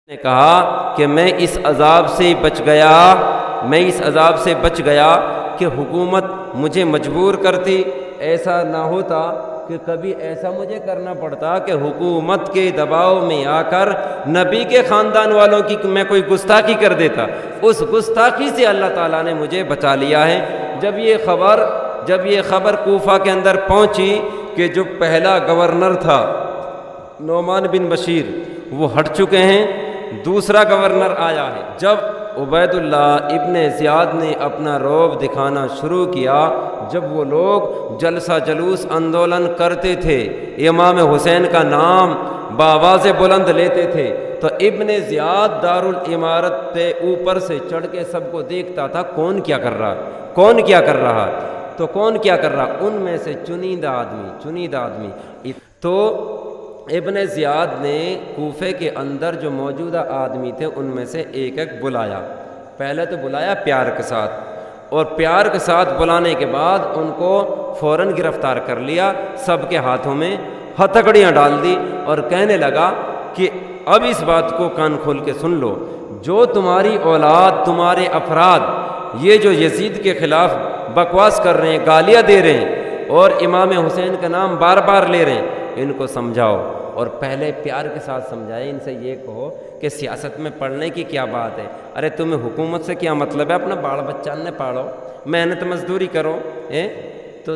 نے کہا کہ میں اس عذاب سے بچ گیا کہ حکومت مجھے مجبور کرتی، ایسا نہ ہوتا کہ کبھی ایسا مجھے کرنا پڑتا کہ حکومت کے دباؤ میں آ کر نبی کے خاندان والوں کی میں کوئی گستاخی کر دیتا۔ اس گستاخی سے اللہ تعالیٰ نے مجھے بچا لیا ہے۔ جب یہ خبر کوفہ کے اندر پہنچی کہ جو پہلا گورنر تھا نعمان بن بشیر وہ ہٹ چکے ہیں، دوسرا گورنر آیا ہے۔ جب عبید اللہ ابن زیاد نے اپنا رعب دکھانا شروع کیا، جب وہ لوگ جلسہ جلوس آندولن کرتے تھے، امام حسین کا نام بآواز بلند لیتے تھے، تو ابن زیاد دارالامارت پہ اوپر سے چڑھ کے سب کو دیکھتا تھا کون کیا کر رہا۔ ان میں سے چنیدہ آدمی تو ابن زیاد نے کوفے کے اندر جو موجودہ آدمی تھے ان میں سے ایک بلایا۔ پہلے تو بلایا پیار کے ساتھ، اور پیار کے ساتھ بلانے کے بعد ان کو فوراً گرفتار کر لیا، سب کے ہاتھوں میں ہتھکڑیاں ڈال دی اور کہنے لگا کہ اب اس بات کو کان کھول کے سن لو، جو تمہاری اولاد، تمہارے افراد یہ جو یزید کے خلاف بکواس کر رہے ہیں، گالیاں دے رہے ہیں اور امام حسین کا نام بار بار لے رہے ہیں، ان کو سمجھاؤ، اور پہلے پیار کے ساتھ سمجھائے۔ ان سے یہ کہو کہ سیاست میں پڑھنے کی کیا بات ہے، ارے تمہیں حکومت سے کیا مطلب ہے، اپنا بال بچہ نے پاڑو، محنت مزدوری کرو، تو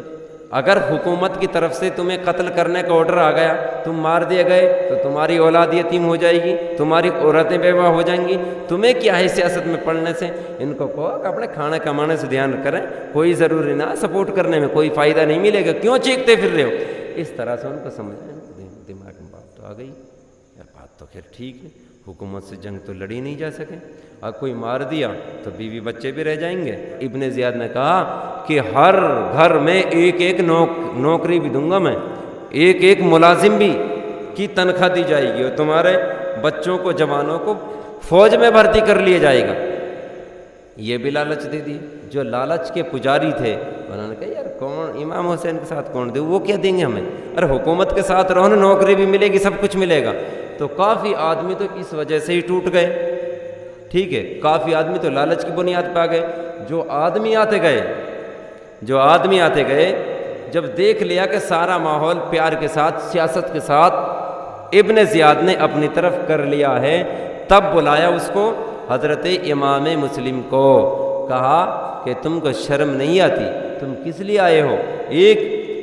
اگر حکومت کی طرف سے تمہیں قتل کرنے کا آرڈر آ گیا، تم مار دیے گئے تو تمہاری اولاد یتیم ہو جائے گی، تمہاری عورتیں بیوہ ہو جائیں گی، تمہیں کیا ہے سیاست میں پڑھنے سے۔ ان کو کہو کہ اپنے کھانا کمانے سے دھیان کریں، کوئی ضروری نہ سپورٹ کرنے میں کوئی فائدہ نہیں ملے گا، کیوں چیختے پھر رہے ہو۔ اس طرح سے ان کو سمجھائیں، دماغ میں بات تو آ گئی یار، بات تو خیر ٹھیک ہے، حکومت سے جنگ تو لڑی نہیں جا سکے، اور کوئی مار دیا تو بیوی بچے بھی رہ جائیں گے۔ ابن زیاد نے کہا کہ ہر گھر میں ایک نوکری بھی دوں گا میں، ایک ملازم بھی کی تنخواہ دی جائے گی، اور تمہارے بچوں کو، جوانوں کو فوج میں بھرتی کر لیا جائے گا۔ یہ بھی لالچ دے دی۔ جو لالچ کے پجاری تھے انہوں نے کہا یار کون امام حسین کے ساتھ کون دے، وہ کیا دیں گے ہمیں، ارے حکومت کے ساتھ رہو نا، نوکری بھی ملے گی، سب کچھ ملے گا۔ تو کافی آدمی تو اس وجہ سے ہی ٹوٹ گئے، ٹھیک ہے، کافی آدمی تو لالچ کی بنیاد پہ آ گئے۔ جو آدمی آتے گئے جب دیکھ لیا کہ سارا ماحول پیار کے ساتھ، سیاست کے ساتھ ابن زیاد نے اپنی طرف کر لیا ہے، تب بلایا اس کو حضرت امام مسلم کو، کہا کہ تم کو شرم نہیں آتی، تم کس لیے آئے ہو، ایک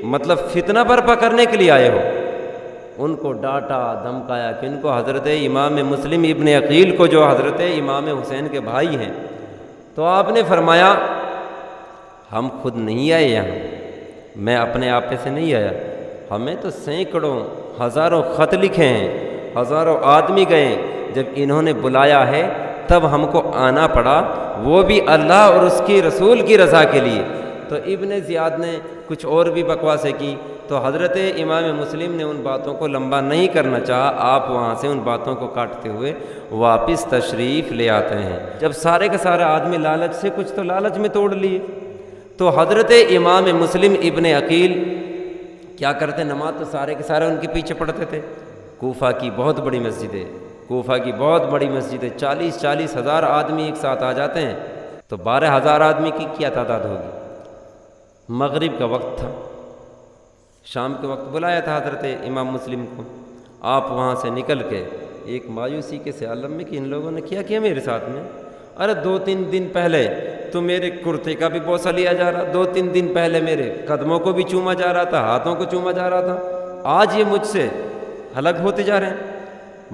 مطلب فتنہ برپا کرنے کے لیے آئے ہو۔ ان کو ڈانٹا دھمکایا کہ ان کو حضرت امام مسلم ابن عقیل کو، جو حضرت امام حسین کے بھائی ہیں، تو آپ نے فرمایا ہم خود نہیں آئے یہاں، میں اپنے آپ سے نہیں آیا، ہمیں تو سینکڑوں ہزاروں خط لکھے ہیں، ہزاروں آدمی گئے، جب انہوں نے بلایا ہے تب ہم کو آنا پڑا، وہ بھی اللہ اور اس کی رسول کی رضا کے لیے۔ تو ابن زیاد نے کچھ اور بھی بکواسیں کی، تو حضرت امام مسلم نے ان باتوں کو لمبا نہیں کرنا چاہا، آپ وہاں سے ان باتوں کو کاٹتے ہوئے واپس تشریف لے آتے ہیں۔ جب سارے کے سارے آدمی لالچ سے کچھ تو لالچ میں توڑ لیے، تو حضرت امام مسلم ابن عقیل کیا کرتے، نماز تو سارے کے سارے ان کے پیچھے پڑھتے تھے۔ کوفہ کی بہت بڑی مسجد ہے، 40 ہزار آدمی ایک ساتھ آ جاتے ہیں، تو 12,000 آدمی کی کیا تعداد ہوگی۔ مغرب کا وقت تھا، شام کے وقت بلایا تھا حضرت امام مسلم کو، آپ وہاں سے نکل کے ایک مایوسی کے سے عالم میں کہ ان لوگوں نے کیا میرے ساتھ میں، ارے 2-3 دن پہلے تو میرے کرتے کا بھی بوسہ لیا جا رہا، 2-3 دن پہلے میرے قدموں کو بھی چوما جا رہا تھا، ہاتھوں کو چوما جا رہا تھا، آج یہ مجھ سے الگ ہوتے جا رہے ہیں۔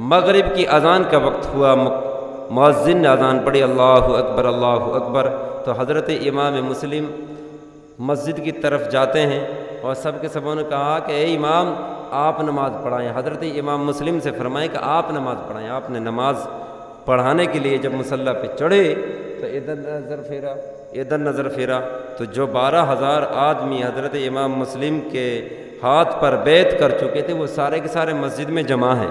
مغرب کی اذان کا وقت ہوا، مؤذن نے اذان پڑھی، اللہ اکبر اللہ اکبر، تو حضرت امام مسلم مسجد کی طرف جاتے ہیں، اور سب کے سبوں نے کہا کہ اے امام آپ نماز پڑھائیں۔ حضرت امام مسلم سے فرمائیں کہ آپ نماز پڑھائیں۔ آپ نے نماز پڑھانے کے لیے جب مصلی پہ چڑھے تو ادھر نظر پھیرا تو جو 12,000 آدمی حضرت امام مسلم کے ہاتھ پر بیعت کر چکے تھے وہ سارے کے سارے مسجد میں جمع ہیں،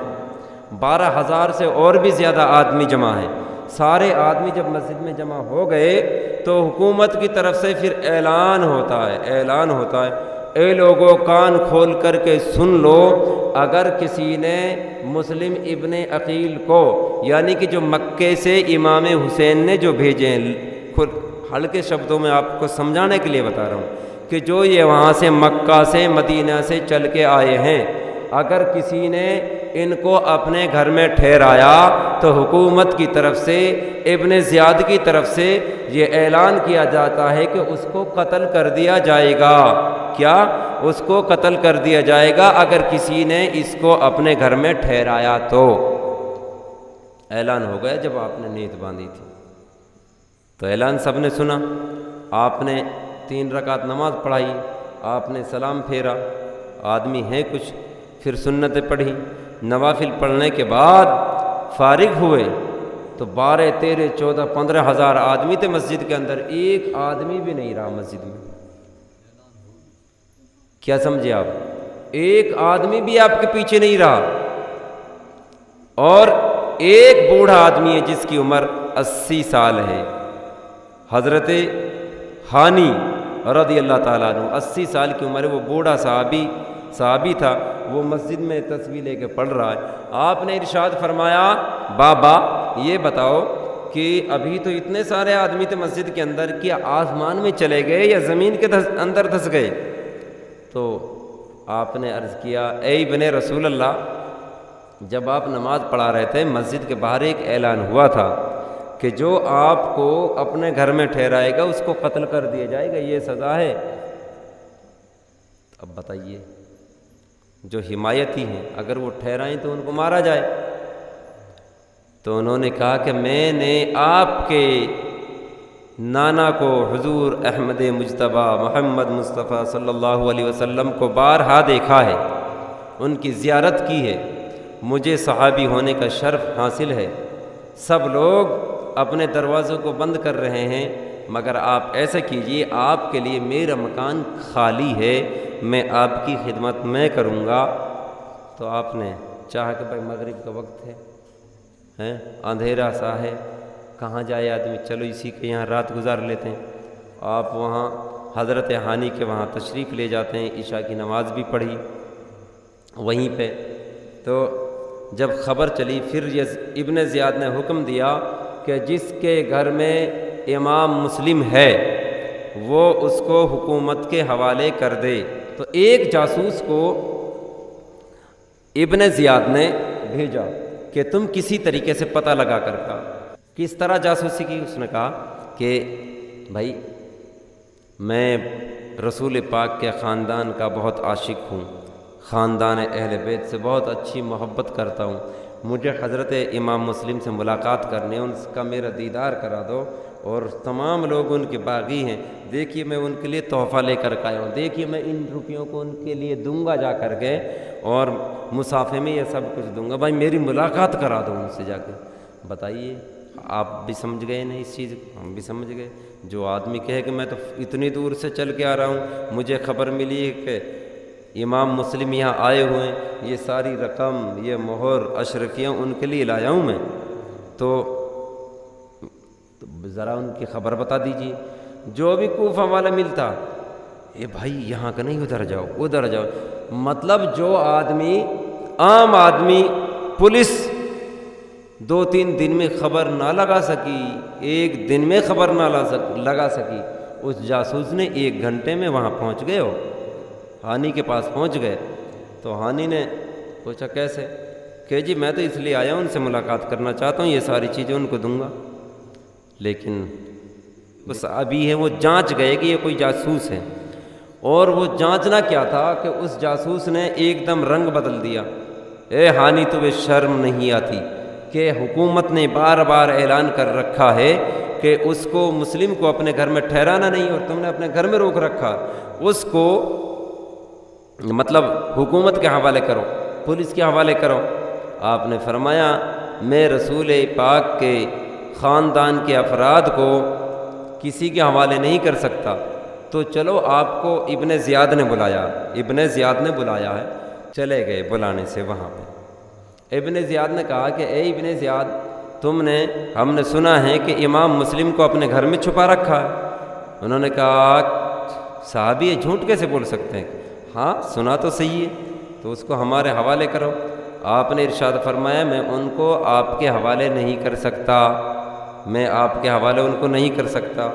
12,000 سے اور بھی زیادہ آدمی جمع ہیں۔ سارے آدمی جب مسجد میں جمع ہو گئے تو حکومت کی طرف سے پھر اعلان ہوتا ہے، اے لوگوں کان کھول کر کے سن لو، اگر کسی نے مسلم ابن عقیل کو یعنی کہ جو مکے سے امام حسین نے جو بھیجے ہیں، ہلکے شبدوں میں آپ کو سمجھانے کے لیے بتا رہا ہوں کہ جو یہ وہاں سے مکہ سے مدینہ سے چل کے آئے ہیں، اگر کسی نے ان کو اپنے گھر میں ٹھہرایا تو حکومت کی طرف سے، ابن زیاد کی طرف سے یہ اعلان کیا جاتا ہے کہ اس کو قتل کر دیا جائے گا۔ کیا؟ اس کو قتل کر دیا جائے گا اگر کسی نے اس کو اپنے گھر میں ٹھہرایا تو۔ اعلان ہو گیا جب آپ نے نیت باندھی تھی تو اعلان سب نے سنا۔ آپ نے 3 رکعت نماز پڑھائی، آپ نے سلام پھیرا، آدمی ہیں کچھ، پھر سنتیں پڑھی، نوافل پڑھنے کے بعد فارغ ہوئے تو 12 13 14 15 ہزار آدمی تھے مسجد کے اندر، ایک آدمی بھی نہیں رہا مسجد میں۔ کیا سمجھے آپ؟ ایک آدمی بھی آپ کے پیچھے نہیں رہا، اور ایک بوڑھا آدمی ہے جس کی عمر 80 سال ہے، حضرت ہانی رضی اللہ تعالیٰ عنہ، 80 سال کی عمر ہے، وہ بوڑھا صحابی تھا، وہ مسجد میں تسبیح لے کے پڑھ رہا ہے۔ آپ نے ارشاد فرمایا، بابا یہ بتاؤ کہ ابھی تو اتنے سارے آدمی تھے مسجد کے اندر، کیا آسمان میں چلے گئے یا زمین کے اندر دھس گئے؟ تو آپ نے عرض کیا، اے ابن رسول اللہ، جب آپ نماز پڑھا رہے تھے مسجد کے باہر ایک اعلان ہوا تھا کہ جو آپ کو اپنے گھر میں ٹھہرائے گا اس کو قتل کر دیا جائے گا، یہ سزا ہے۔ اب بتائیے، جو حمایتی ہیں اگر وہ ٹھہرائیں تو ان کو مارا جائے۔ تو انہوں نے کہا کہ میں نے آپ کے نانا کو حضور احمد مجتبیٰ محمد مصطفیٰ صلی اللہ علیہ وسلم کو بارہا دیکھا ہے، ان کی زیارت کی ہے، مجھے صحابی ہونے کا شرف حاصل ہے، سب لوگ اپنے دروازوں کو بند کر رہے ہیں، مگر آپ ایسا کیجئے، آپ کے لیے میرا مکان خالی ہے، میں آپ کی خدمت میں کروں گا۔ تو آپ نے چاہا کہ بھائی مغرب کا وقت ہے، اندھیرا سا ہے، کہاں جائے آدمی، چلو اسی کے یہاں رات گزار لیتے ہیں۔ آپ وہاں حضرت ہانی کے وہاں تشریف لے جاتے ہیں، عشاء کی نماز بھی پڑھی وہیں پہ۔ تو جب خبر چلی، پھر ابن زیاد نے حکم دیا کہ جس کے گھر میں امام مسلم ہے وہ اس کو حکومت کے حوالے کر دے۔ تو ایک جاسوس کو ابن زیاد نے بھیجا کہ تم کسی طریقے سے پتہ لگا کر کا۔ کس طرح جاسوسی کی؟ اس نے کہا کہ بھائی میں رسول پاک کے خاندان کا بہت عاشق ہوں، خاندان اہل بیت سے بہت اچھی محبت کرتا ہوں، مجھے حضرت امام مسلم سے ملاقات کرنی ہے، ان کا میرا دیدار کرا دو، اور تمام لوگ ان کے باغی ہیں، دیکھیے میں ان کے لیے تحفہ لے کر آیا ہوں، دیکھیے میں ان روپیوں کو ان کے لیے دوں گا جا کر کے، اور مسافے میں یہ سب کچھ دوں گا، بھائی میری ملاقات کرا دو ان سے جا کے۔ بتائیے، آپ بھی سمجھ گئے نا اس چیز کو، ہم بھی سمجھ گئے۔ جو آدمی کہے کہ میں تو اتنی دور سے چل کے آ رہا ہوں، مجھے خبر ملی ہے کہ امام مسلم یہاں آئے ہوئے ہیں، یہ ساری رقم، یہ مہر اشرفیاں ان کے لیے لایا ہوں میں، تو ذرا ان کی خبر بتا دیجیے۔ جو بھی کوفہ والا ملتا، اے بھائی یہاں کا نہیں، ادھر جاؤ ادھر جاؤ۔ مطلب جو آدمی، عام آدمی، پولیس 2-3 دن میں خبر نہ لگا سکی، 1 دن میں خبر نہ لگا سکی، اس جاسوس نے 1 گھنٹے میں وہاں پہنچ گئے ہو، ہانی کے پاس پہنچ گئے۔ تو ہانی نے پوچھا کیسے؟ کہ جی میں تو اس لیے آیا ہوں، ان سے ملاقات کرنا چاہتا ہوں، یہ ساری چیزیں ان کو دوں گا۔ لیکن وہ صحابی ہیں، وہ جانچ گئے کہ یہ کوئی جاسوس ہے، اور وہ جانچنا کیا تھا کہ اس جاسوس نے ایک دم رنگ بدل دیا۔ اے ہانی تمہیں شرم نہیں آتی کہ حکومت نے بار بار اعلان کر رکھا ہے کہ اس کو مسلم کو اپنے گھر میں ٹھہرانا نہیں، اور تم نے اپنے گھر میں روک رکھا، اس کو مطلب حکومت کے حوالے کرو، پولیس کے حوالے کرو۔ آپ نے فرمایا میں رسول پاک کے خاندان کے افراد کو کسی کے حوالے نہیں کر سکتا، تو چلو آپ کو ابن زیاد نے بلایا، ابن زیاد نے بلایا ہے، چلے گئے بلانے سے وہاں پہ۔ ابن زیاد نے کہا کہ اے ابن زیاد، ہم نے سنا ہے کہ امام مسلم کو اپنے گھر میں چھپا رکھا ہے۔ انہوں نے کہا صحابی یہ جھوٹ کیسے بول سکتے ہیں؟ ہاں سنا تو صحیح ہے، تو اس کو ہمارے حوالے کرو۔ آپ نے ارشاد فرمایا میں ان کو آپ کے حوالے نہیں کر سکتا، میں آپ کے حوالے ان کو نہیں کر سکتا۔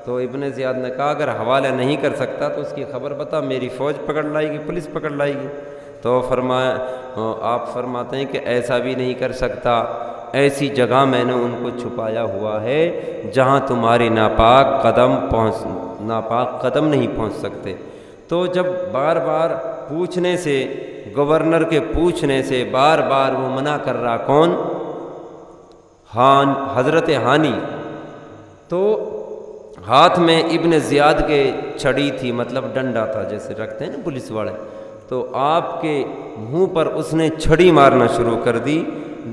تو ابن زیاد نے کہا اگر حوالہ نہیں کر سکتا تو اس کی خبر بتا، میری فوج پکڑ لائے گی، پولیس پکڑ لائے گی۔ تو آپ فرماتے ہیں کہ ایسا بھی نہیں کر سکتا، ایسی جگہ میں نے ان کو چھپایا ہوا ہے جہاں تمہاری ناپاک قدم نہیں پہنچ سکتے۔ تو جب بار بار پوچھنے سے، گورنر کے پوچھنے سے بار بار وہ منع کر رہا، کون؟ حضرت ہانی، تو ہاتھ میں ابن زیاد کے چھڑی تھی، مطلب ڈنڈا تھا جیسے رکھتے ہیں نا پولیس والے، تو آپ کے منہ پر اس نے چھڑی مارنا شروع کر دی،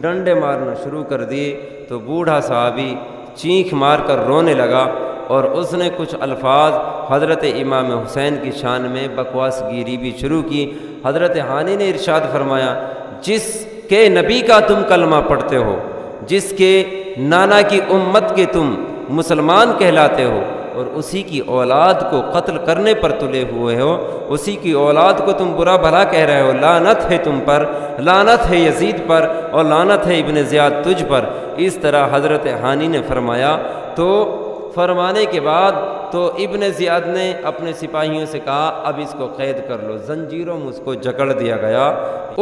ڈنڈے مارنا شروع کر دیے۔ تو بوڑھا صحابی چینخ مار کر رونے لگا، اور اس نے کچھ الفاظ حضرت امام حسین کی شان میں بکواس گیری بھی شروع کی۔ حضرت ہانی نے ارشاد فرمایا جس کے نبی کا تم کلمہ پڑھتے ہو، جس کے نانا کی امت کے تم مسلمان کہلاتے ہو، اور اسی کی اولاد کو قتل کرنے پر تلے ہوئے ہو، اسی کی اولاد کو تم برا بھلا کہہ رہے ہو، لعنت ہے تم پر، لعنت ہے یزید پر، اور لعنت ہے ابن زیاد تجھ پر۔ اس طرح حضرت ہانی نے فرمایا۔ تو فرمانے کے بعد تو ابن زیاد نے اپنے سپاہیوں سے کہا اب اس کو قید کر لو، زنجیروں میں اس کو جکڑ دیا گیا۔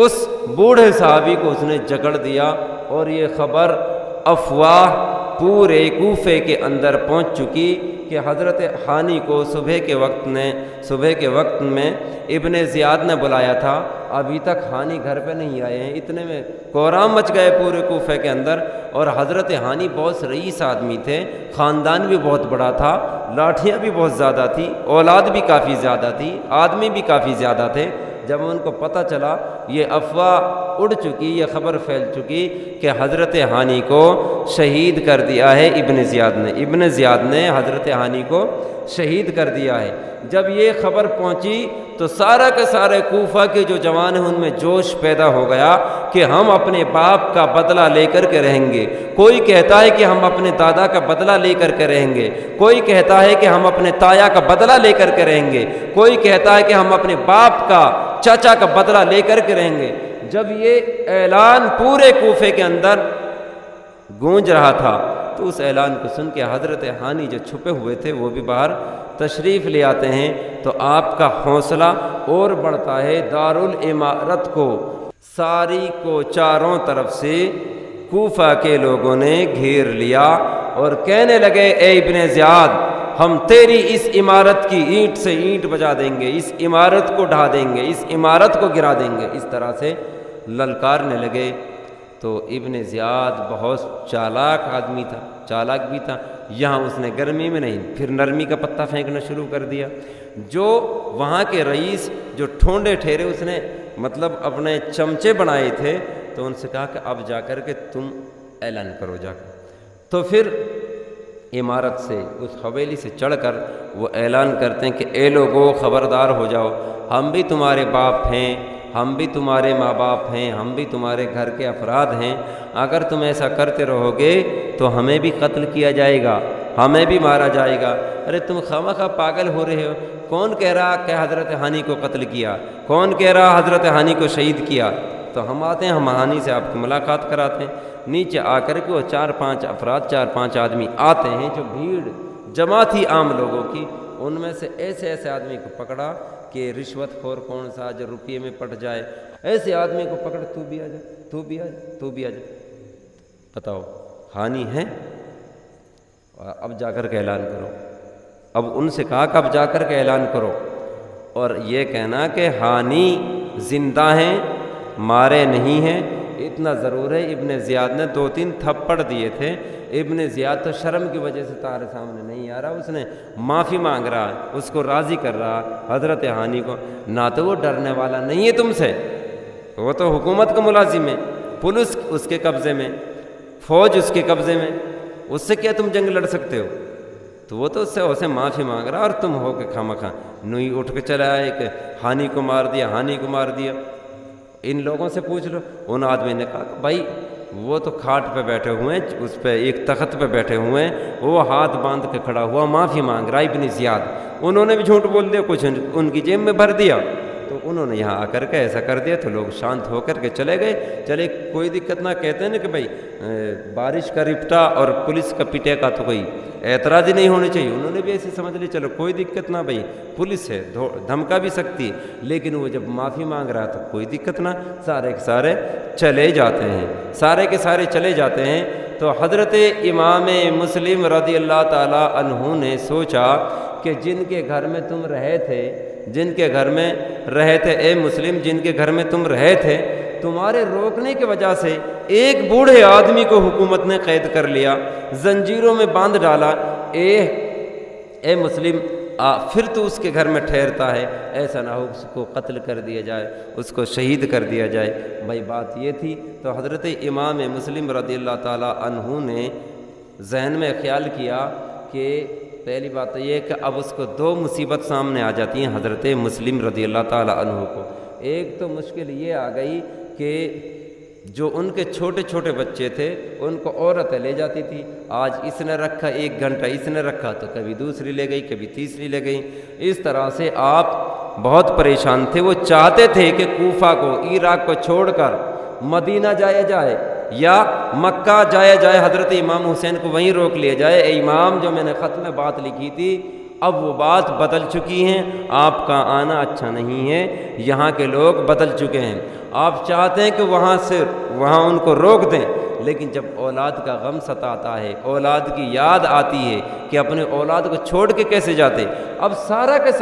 اس بوڑھے صحابی کو اس نے جکڑ دیا، اور یہ خبر افواہ پورے کوفے کے اندر پہنچ چکی کہ حضرت ہانی کو صبح کے وقت میں ابن زیاد نے بلایا تھا، ابھی تک ہانی گھر پہ نہیں آئے ہیں۔ اتنے میں کوہرام مچ گئے پورے کوفے کے اندر، اور حضرت ہانی بہت رئیس آدمی تھے، خاندان بھی بہت بڑا تھا، لاٹھیاں بھی بہت زیادہ تھی، اولاد بھی کافی زیادہ تھی، آدمی بھی کافی زیادہ تھے۔ جب ان کو پتہ چلا یہ افواہ اڑ چکی، یہ خبر پھیل چکی کہ حضرت ہانی کو شہید کر دیا ہے ابن زیاد نے حضرت ہانی کو شہید کر دیا ہے۔ جب یہ خبر پہنچی تو سارا کے سارے کوفہ کے جو جوان ہیں ان میں جوش پیدا ہو گیا کہ ہم اپنے باپ کا بدلہ لے کر کے رہیں گے۔ کوئی کہتا ہے کہ ہم اپنے دادا کا بدلہ لے کر کے رہیں گے، کوئی کہتا ہے کہ ہم اپنے تایا کا بدلہ لے کر کے رہیں گے، کوئی کہتا ہے کہ ہم اپنے باپ کا، چاچا کا بدلہ لے کر کے رہیں گے۔ جب یہ اعلان پورے کوفے کے اندر گونج رہا تھا تو اس اعلان کو سن کے حضرت ہانی جو چھپے ہوئے تھے وہ بھی باہر تشریف لے آتے ہیں، تو آپ کا حوصلہ اور بڑھتا ہے۔ دارالامارت کو ساری کو چاروں طرف سے کوفہ کے لوگوں نے گھیر لیا اور کہنے لگے اے ابن زیاد، ہم تیری اس عمارت کی اینٹ سے اینٹ بجا دیں گے، اس عمارت کو ڈھا دیں گے، اس عمارت کو گرا دیں گے، اس طرح سے للکارنے لگے۔ تو ابن زیاد بہت چالاک آدمی تھا، چالاک بھی تھا، یہاں اس نے گرمی میں نہیں پھر نرمی کا پتہ پھینکنا شروع کر دیا۔ جو وہاں کے رئیس جو ٹھونڈے ٹھہرے، اس نے مطلب اپنے چمچے بنائے تھے، تو ان سے کہا کہ اب جا کر کے تم اعلان کرو جا کر۔ تو پھر عمارت سے اس حویلی سے چڑھ کر وہ اعلان کرتے ہیں کہ اے لوگو خبردار ہو جاؤ، ہم بھی تمہارے باپ ہیں، ہم بھی تمہارے ماں باپ ہیں، ہم بھی تمہارے گھر کے افراد ہیں، اگر تم ایسا کرتے رہو گے تو ہمیں بھی قتل کیا جائے گا، ہمیں بھی مارا جائے گا۔ ارے تم خواہ پاگل ہو رہے ہو، کون کہہ رہا کہ حضرت ہانی کو قتل کیا، کون کہہ رہا حضرت ہانی کو شہید کیا؟ تو ہم آتے ہیں، ہم ہانی سے آپ کی ملاقات کراتے ہیں۔ نیچے آ کر کے وہ 4-5 افراد، 4-5 آدمی آتے ہیں، جو بھیڑ جمع تھی عام لوگوں کی، ان میں سے ایسے آدمی کو پکڑا کہ رشوت خور کون سا جو روپیے میں پٹ جائے، ایسے آدمی کو پکڑ، تو بھی آ جا، تو بھی آ جا، تو بھی آ جا، بتاؤ ہانی ہے؟ اب جا کر کے اعلان کرو۔ اب ان سے کہا کہ اب جا کر کے اعلان کرو، اور یہ کہنا کہ ہانی زندہ ہیں، مارے نہیں ہیں، اتنا ضرور ہے۔ ابن زیاد نے 2-3 تھپڑ دیے تھے۔ ابن زیاد تو شرم کی وجہ سے تارے سامنے نہیں آ رہا، اس نے معافی مانگ رہا ہے، اس کو راضی کر رہا حضرت ہانی کو۔ نہ تو وہ ڈرنے والا نہیں ہے تم سے، وہ تو حکومت کا ملازم ہے، پولیس اس کے قبضے میں، فوج اس کے قبضے میں، اس سے کیا تم جنگ لڑ سکتے ہو؟ تو وہ تو اس سے معافی مانگ رہا، اور تم ہو کہ خامخواہ نوئی اٹھ کے چلا آئے کہ ہانی کو مار دیا، ہانی کو مار دیا۔ ان لوگوں سے پوچھ لو۔ ان آدمی نے کہا کہ بھائی وہ تو کھاٹ پہ بیٹھے ہوئے ہیں، اس پہ ایک تخت پہ بیٹھے ہوئے ہیں، وہ ہاتھ باندھ کے کھڑا ہوا معافی مانگ رہا ابن زیاد۔ انہوں نے بھی جھوٹ بول دیا، کچھ ان کی جیب میں بھر دیا، تو انہوں نے یہاں آ کر کے ایسا کر دیا، تو لوگ شانت ہو کر کے چلے گئے، چلے کوئی دقت نہ، کہتے ہیں نا کہ بھائی بارش کا رپٹا اور پولیس کا پٹے کا تو کوئی اعتراض ہی نہیں ہونے چاہیے، انہوں نے بھی ایسے سمجھ لی چلو کوئی دقت نہ، بھائی پولیس ہے دھمکا بھی سکتی ہے، لیکن وہ جب معافی مانگ رہا تو کوئی دقت نہ، سارے کے سارے چلے جاتے ہیں، سارے کے سارے چلے جاتے ہیں۔ تو حضرت امام مسلم رضی اللہ تعالیٰ عنہ نے سوچا کہ جن کے گھر میں تم رہے تھے، جن کے گھر میں رہے تھے، اے مسلم جن کے گھر میں تم رہے تھے، تمہارے روکنے کی وجہ سے ایک بوڑھے آدمی کو حکومت نے قید کر لیا، زنجیروں میں باندھ ڈالا، اے مسلم پھر تو اس کے گھر میں ٹھہرتا ہے، ایسا نہ ہو اس کو قتل کر دیا جائے، اس کو شہید کر دیا جائے۔ بھائی بات یہ تھی، تو حضرت امام مسلم رضی اللہ تعالیٰ عنہ نے ذہن میں خیال کیا کہ پہلی بات تو یہ کہ اب اس کو دو مصیبت سامنے آ جاتی ہیں حضرت مسلم رضی اللہ تعالیٰ عنہ کو۔ ایک تو مشکل یہ آ گئی کہ جو ان کے چھوٹے چھوٹے بچے تھے ان کو عورتیں لے جاتی تھی، آج اس نے رکھا 1 گھنٹہ اس نے رکھا تو کبھی دوسری لے گئی، کبھی تیسری لے گئی، اس طرح سے آپ بہت پریشان تھے۔ وہ چاہتے تھے کہ کوفہ کو، عراق کو چھوڑ کر مدینہ جایا جائے یا مکہ جایا جائے، حضرت امام حسین کو وہیں روک لیا جائے، اے امام جو میں نے خط میں بات لکھی تھی اب وہ بات بدل چکی ہیں، آپ کا آنا اچھا نہیں ہے، یہاں کے لوگ بدل چکے ہیں، آپ چاہتے ہیں کہ وہاں ان کو روک دیں، لیکن جب اولاد کا غم ستاتا ہے، اولاد کی یاد آتی ہے کہ اپنے اولاد کو چھوڑ کے کیسے جاتے، اب سارا کا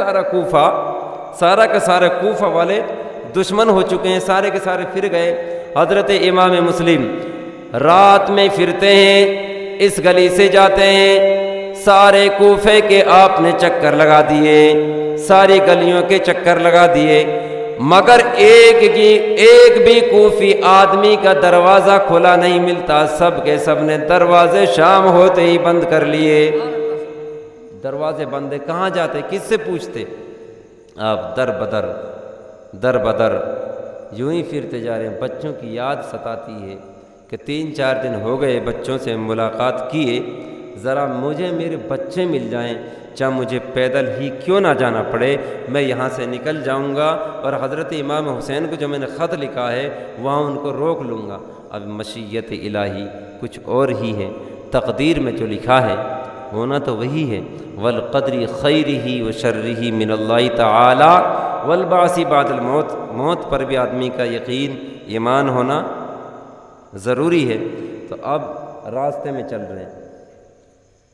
سارا کوفہ والے دشمن ہو چکے ہیں، سارے کے سارے پھر گئے۔ حضرت امام مسلم رات میں پھرتے ہیں، اس گلی سے جاتے ہیں، سارے کوفے کے آپ نے چکر لگا دیے، ساری گلیوں کے چکر لگا دیے، مگر ایک بھی کوفی آدمی کا دروازہ کھلا نہیں ملتا، سب کے سب نے دروازے شام ہوتے ہی بند کر لیے۔ دروازے بند، کہاں جاتے، کس سے پوچھتے؟ آپ در بدر یوں ہی پھرتے جا رہے ہیں۔ بچوں کی یاد ستاتی ہے کہ 3-4 دن ہو گئے بچوں سے ملاقات کیے، ذرا مجھے میرے بچے مل جائیں، چاہے مجھے پیدل ہی کیوں نہ جانا پڑے، میں یہاں سے نکل جاؤں گا اور حضرت امام حسین کو جو میں نے خط لکھا ہے وہاں ان کو روک لوں گا۔ اب مشیت الہی کچھ اور ہی ہے، تقدیر میں جو لکھا ہے ہونا تو وہی ہے، والقدر خیرہ وشرہ من اللہ تعالی والبعث بعد الموت، موت پر بھی آدمی کا یقین ایمان ہونا ضروری ہے۔ تو اب راستے میں چل رہے ہیں،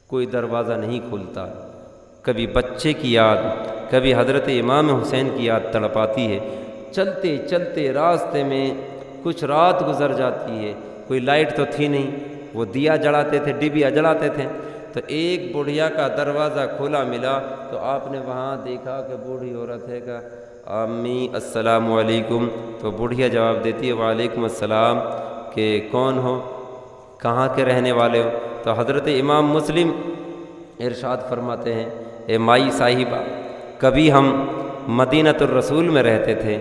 کوئی دروازہ نہیں کھلتا، کبھی بچے کی یاد، کبھی حضرت امام حسین کی یاد تڑپاتی ہے، چلتے چلتے راستے میں کچھ رات گزر جاتی ہے، کوئی لائٹ تو تھی نہیں، وہ دیا جلاتے تھے، ڈبیا جلاتے تھے، تو ایک بڑھیا کا دروازہ کھلا ملا، تو آپ نے وہاں دیکھا کہ بوڑھی عورت ہے کہ امی السلام علیکم، تو بوڑھیا جواب دیتی ہے وعلیکم السلام، کہ کون ہو، کہاں کے رہنے والے ہو؟ تو حضرت امام مسلم ارشاد فرماتے ہیں، اے مائی صاحبہ، کبھی ہم مدینۃ الرسول میں رہتے تھے،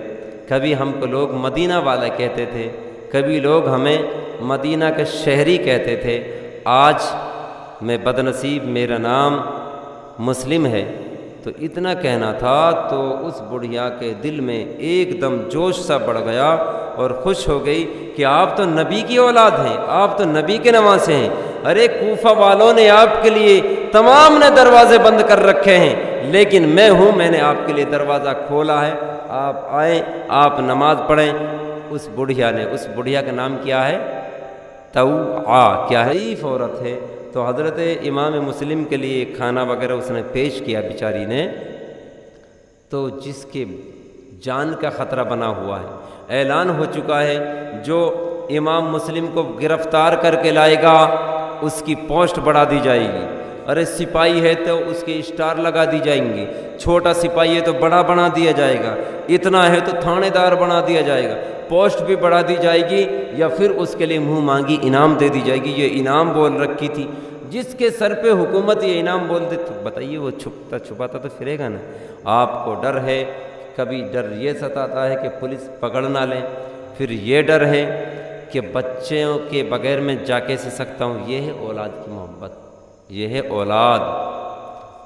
کبھی ہم کو لوگ مدینہ والا کہتے تھے، کبھی لوگ ہمیں مدینہ کا شہری کہتے تھے، آج میں بدنصیب میرا نام مسلم ہے۔ تو اتنا کہنا تھا تو اس بڑھیا کے دل میں ایک دم جوش سا بڑھ گیا اور خوش ہو گئی کہ آپ تو نبی کی اولاد ہیں، آپ تو نبی کے نواسے ہیں، ارے کوفہ والوں نے آپ کے لیے تمام نے دروازے بند کر رکھے ہیں، لیکن میں نے آپ کے لیے دروازہ کھولا ہے، آپ آئیں، آپ نماز پڑھیں۔ اس بڑھیا کا نام کیا ہے؟ کیا ہے؟ ضعیف عورت ہے۔ تو حضرت امام مسلم کے لیے کھانا وغیرہ اس نے پیش کیا بیچاری نے، تو جس کے جان کا خطرہ بنا ہوا ہے، اعلان ہو چکا ہے جو امام مسلم کو گرفتار کر کے لائے گا اس کی پوسٹ بڑھا دی جائے گی، ارے سپاہی ہے تو اس کے اسٹار لگا دی جائیں گی، چھوٹا سپاہی ہے تو بڑا بنا دیا جائے گا، اتنا ہے تو تھانے دار بنا دیا جائے گا، پوسٹ بھی بڑھا دی جائے گی، یا پھر اس کے لیے منہ مانگی انعام دے دی جائے گی۔ یہ انعام بول رکھی تھی، جس کے سر پہ حکومت یہ انعام بول دے تو بتائیے وہ چھپاتا تو پھرے گا نا۔ آپ کو ڈر ہے، کبھی ڈر یہ ستاتا ہے کہ پولیس پکڑ نہ لیں، پھر یہ ڈر ہے کہ بچوں کے بغیر میں جا کیسے سکتا ہوں۔ یہ ہے اولاد کی محبت، یہ ہے اولاد،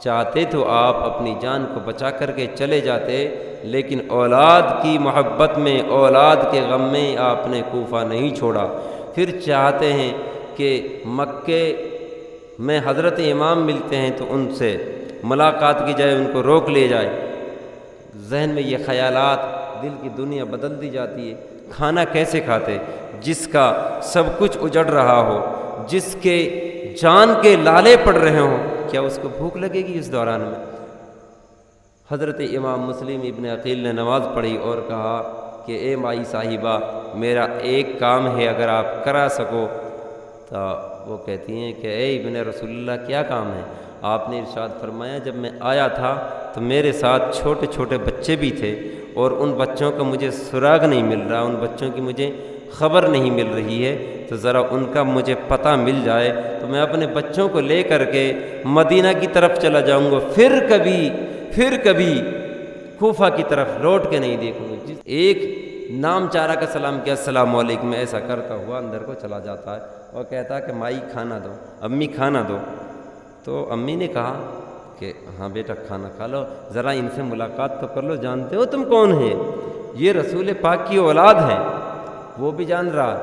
چاہتے تو آپ اپنی جان کو بچا کر کے چلے جاتے، لیکن اولاد کی محبت میں، اولاد کے غم میں آپ نے کوفہ نہیں چھوڑا۔ پھر چاہتے ہیں کہ مکے میں حضرت امام ملتے ہیں تو ان سے ملاقات کی جائے، ان کو روک لے جائے۔ ذہن میں یہ خیالات، دل کی دنیا بدل دی جاتی ہے۔ کھانا کیسے کھاتے؟ جس کا سب کچھ اجڑ رہا ہو، جس کے جان کے لالے پڑ رہے ہوں، کیا اس کو بھوک لگے گی اس دوران میں؟ حضرت امام مسلم ابن عقیل نے نماز پڑھی اور کہا کہ اے مائی صاحبہ، میرا ایک کام ہے، اگر آپ کرا سکو۔ تو وہ کہتی ہیں کہ اے ابن رسول اللہ، کیا کام ہے؟ آپ نے ارشاد فرمایا، جب میں آیا تھا تو میرے ساتھ چھوٹے چھوٹے بچے بھی تھے، اور ان بچوں کا مجھے سراغ نہیں مل رہا، ان بچوں کی مجھے خبر نہیں مل رہی ہے، تو ذرا ان کا مجھے پتہ مل جائے تو میں اپنے بچوں کو لے کر کے مدینہ کی طرف چلا جاؤں گا، پھر کبھی کوفہ کی طرف لوٹ کے نہیں دیکھوں گا۔ ایک نام چارہ کا سلام کیا، السلام علیکم، ایسا کرتا ہوا اندر کو چلا جاتا ہے اور کہتا ہے کہ مائی کھانا دو، امی کھانا دو۔ تو امی نے کہا کہ ہاں بیٹا کھانا کھا لو، ذرا ان سے ملاقات تو کر لو، جانتے ہو تم کون ہیں؟ یہ رسول پاک کی اولاد ہے۔ وہ بھی جان رہا،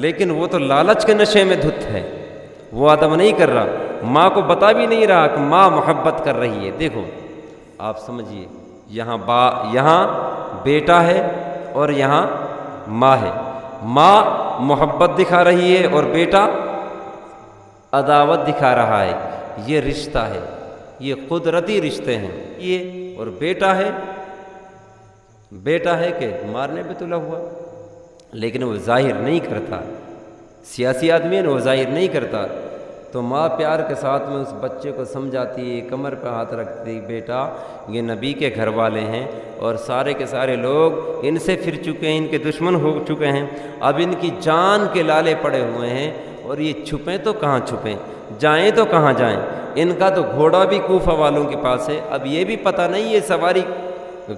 لیکن وہ تو لالچ کے نشے میں دھت ہے، وہ ادب نہیں کر رہا، ماں کو بتا بھی نہیں رہا کہ ماں محبت کر رہی ہے۔ دیکھو آپ سمجھیے، یہاں بیٹا ہے اور یہاں ماں ہے۔ ماں محبت دکھا رہی ہے اور بیٹا عداوت دکھا رہا ہے۔ یہ رشتہ ہے، یہ قدرتی رشتے ہیں یہ۔ اور بیٹا ہے کہ مارنے پہ تلا ہوا، لیکن وہ ظاہر نہیں کرتا، سیاسی آدمی ہے نا، وہ ظاہر نہیں کرتا۔ تو ماں پیار کے ساتھ میں اس بچے کو سمجھاتی ہے، کمر پہ ہاتھ رکھتی، بیٹا یہ نبی کے گھر والے ہیں اور سارے کے سارے لوگ ان سے پھر چکے ہیں، ان کے دشمن ہو چکے ہیں، اب ان کی جان کے لالے پڑے ہوئے ہیں، اور یہ چھپیں تو کہاں چھپیں، جائیں تو کہاں جائیں۔ ان کا تو گھوڑا بھی کوفہ والوں کے پاس ہے، اب یہ بھی پتہ نہیں یہ سواری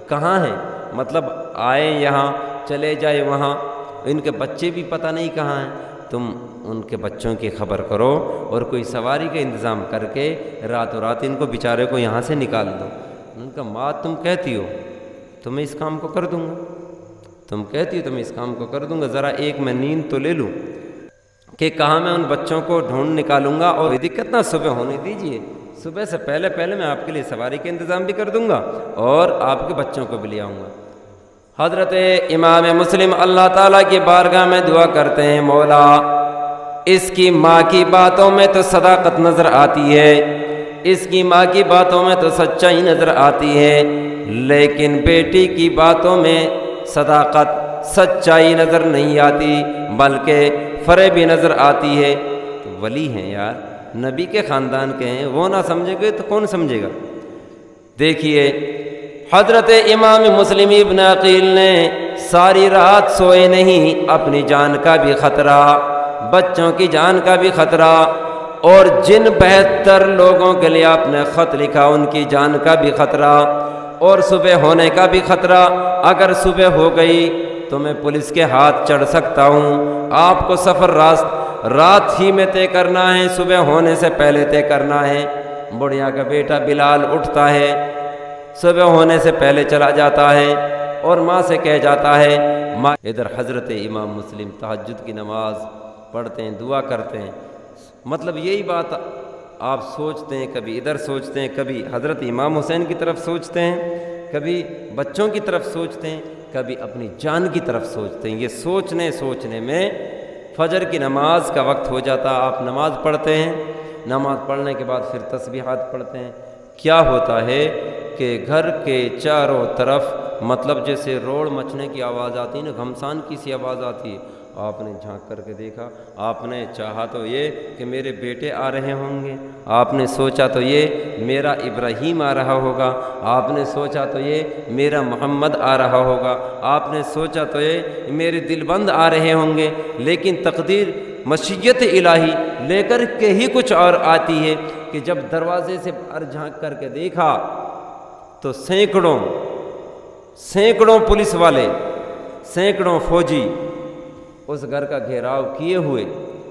کہاں ہے، مطلب آئے یہاں چلے جائے وہاں، ان کے بچے بھی پتہ نہیں کہاں ہیں۔ تم ان کے بچوں کی خبر کرو اور کوئی سواری کا انتظام کر کے راتوں رات ان کو بیچارے کو یہاں سے نکال دو۔ ان کا ماں تم کہتی ہو تو میں اس کام کو کر دوں گا، تم کہتی ہو تو میں اس کام کو کر دوں گا، ذرا ایک میں نیند تو لے لوں کہ کہاں میں ان بچوں کو ڈھونڈ نکالوں گا، اور دقت نہ صبح ہونے دیجئے، صبح سے پہلے میں آپ کے لیے سواری کا انتظام بھی کر دوں گا اور آپ کے بچوں کو بھی لے آؤں گا۔ حضرت امام مسلم اللہ تعالیٰ کی بارگاہ میں دعا کرتے ہیں، مولا اس کی ماں کی باتوں میں تو صداقت نظر آتی ہے، اس کی ماں کی باتوں میں تو سچائی نظر آتی ہے، لیکن بیٹی کی باتوں میں صداقت سچائی نظر نہیں آتی، بلکہ فریب بھی نظر آتی ہے۔ تو ولی ہیں یار، نبی کے خاندان کے ہیں، وہ نہ سمجھے گے تو کون سمجھے گا؟ دیکھیے حضرت امام مسلم ابن عقیل نے ساری رات سوئے نہیں، اپنی جان کا بھی خطرہ، بچوں کی جان کا بھی خطرہ، اور جن 72 لوگوں کے لیے آپ نے خط لکھا ان کی جان کا بھی خطرہ، اور صبح ہونے کا بھی خطرہ، اگر صبح ہو گئی تو میں پولیس کے ہاتھ چڑھ سکتا ہوں۔ آپ کو سفر رات ہی میں طے کرنا ہے، صبح ہونے سے پہلے طے کرنا ہے۔ بڑھیا کا بیٹا بلال اٹھتا ہے، صبح ہونے سے پہلے چلا جاتا ہے اور ماں سے کہہ جاتا ہے ماں۔ ادھر حضرت امام مسلم تہجد کی نماز پڑھتے ہیں، دعا کرتے ہیں۔ مطلب یہی بات آپ سوچتے ہیں، کبھی ادھر سوچتے ہیں، کبھی حضرت امام حسین کی طرف سوچتے ہیں، کبھی بچوں کی طرف سوچتے ہیں، کبھی اپنی جان کی طرف سوچتے ہیں۔ یہ سوچنے میں فجر کی نماز کا وقت ہو جاتا، آپ نماز پڑھتے ہیں، نماز پڑھنے کے بعد پھر تسبیحات پڑھتے ہیں۔ کیا ہوتا ہے کہ گھر کے چاروں طرف مطلب جیسے روڑ مچنے کی آواز آتی ہے نا، گھمسان کی سی آواز آتی ہے۔ آپ نے جھانک کر کے دیکھا، آپ نے چاہا تو یہ کہ میرے بیٹے آ رہے ہوں گے، آپ نے سوچا تو یہ میرا ابراہیم آ رہا ہوگا، آپ نے سوچا تو یہ میرا محمد آ رہا ہوگا، آپ نے سوچا تو یہ میرے دل بند آ رہے ہوں گے، لیکن تقدیر مشیت الہی لے کر کے ہی کچھ اور آتی ہے کہ جب دروازے سے باہر جھانک کر کے دیکھا تو سینکڑوں پولیس والے، سینکڑوں فوجی اس گھر کا گھیراؤ کیے ہوئے،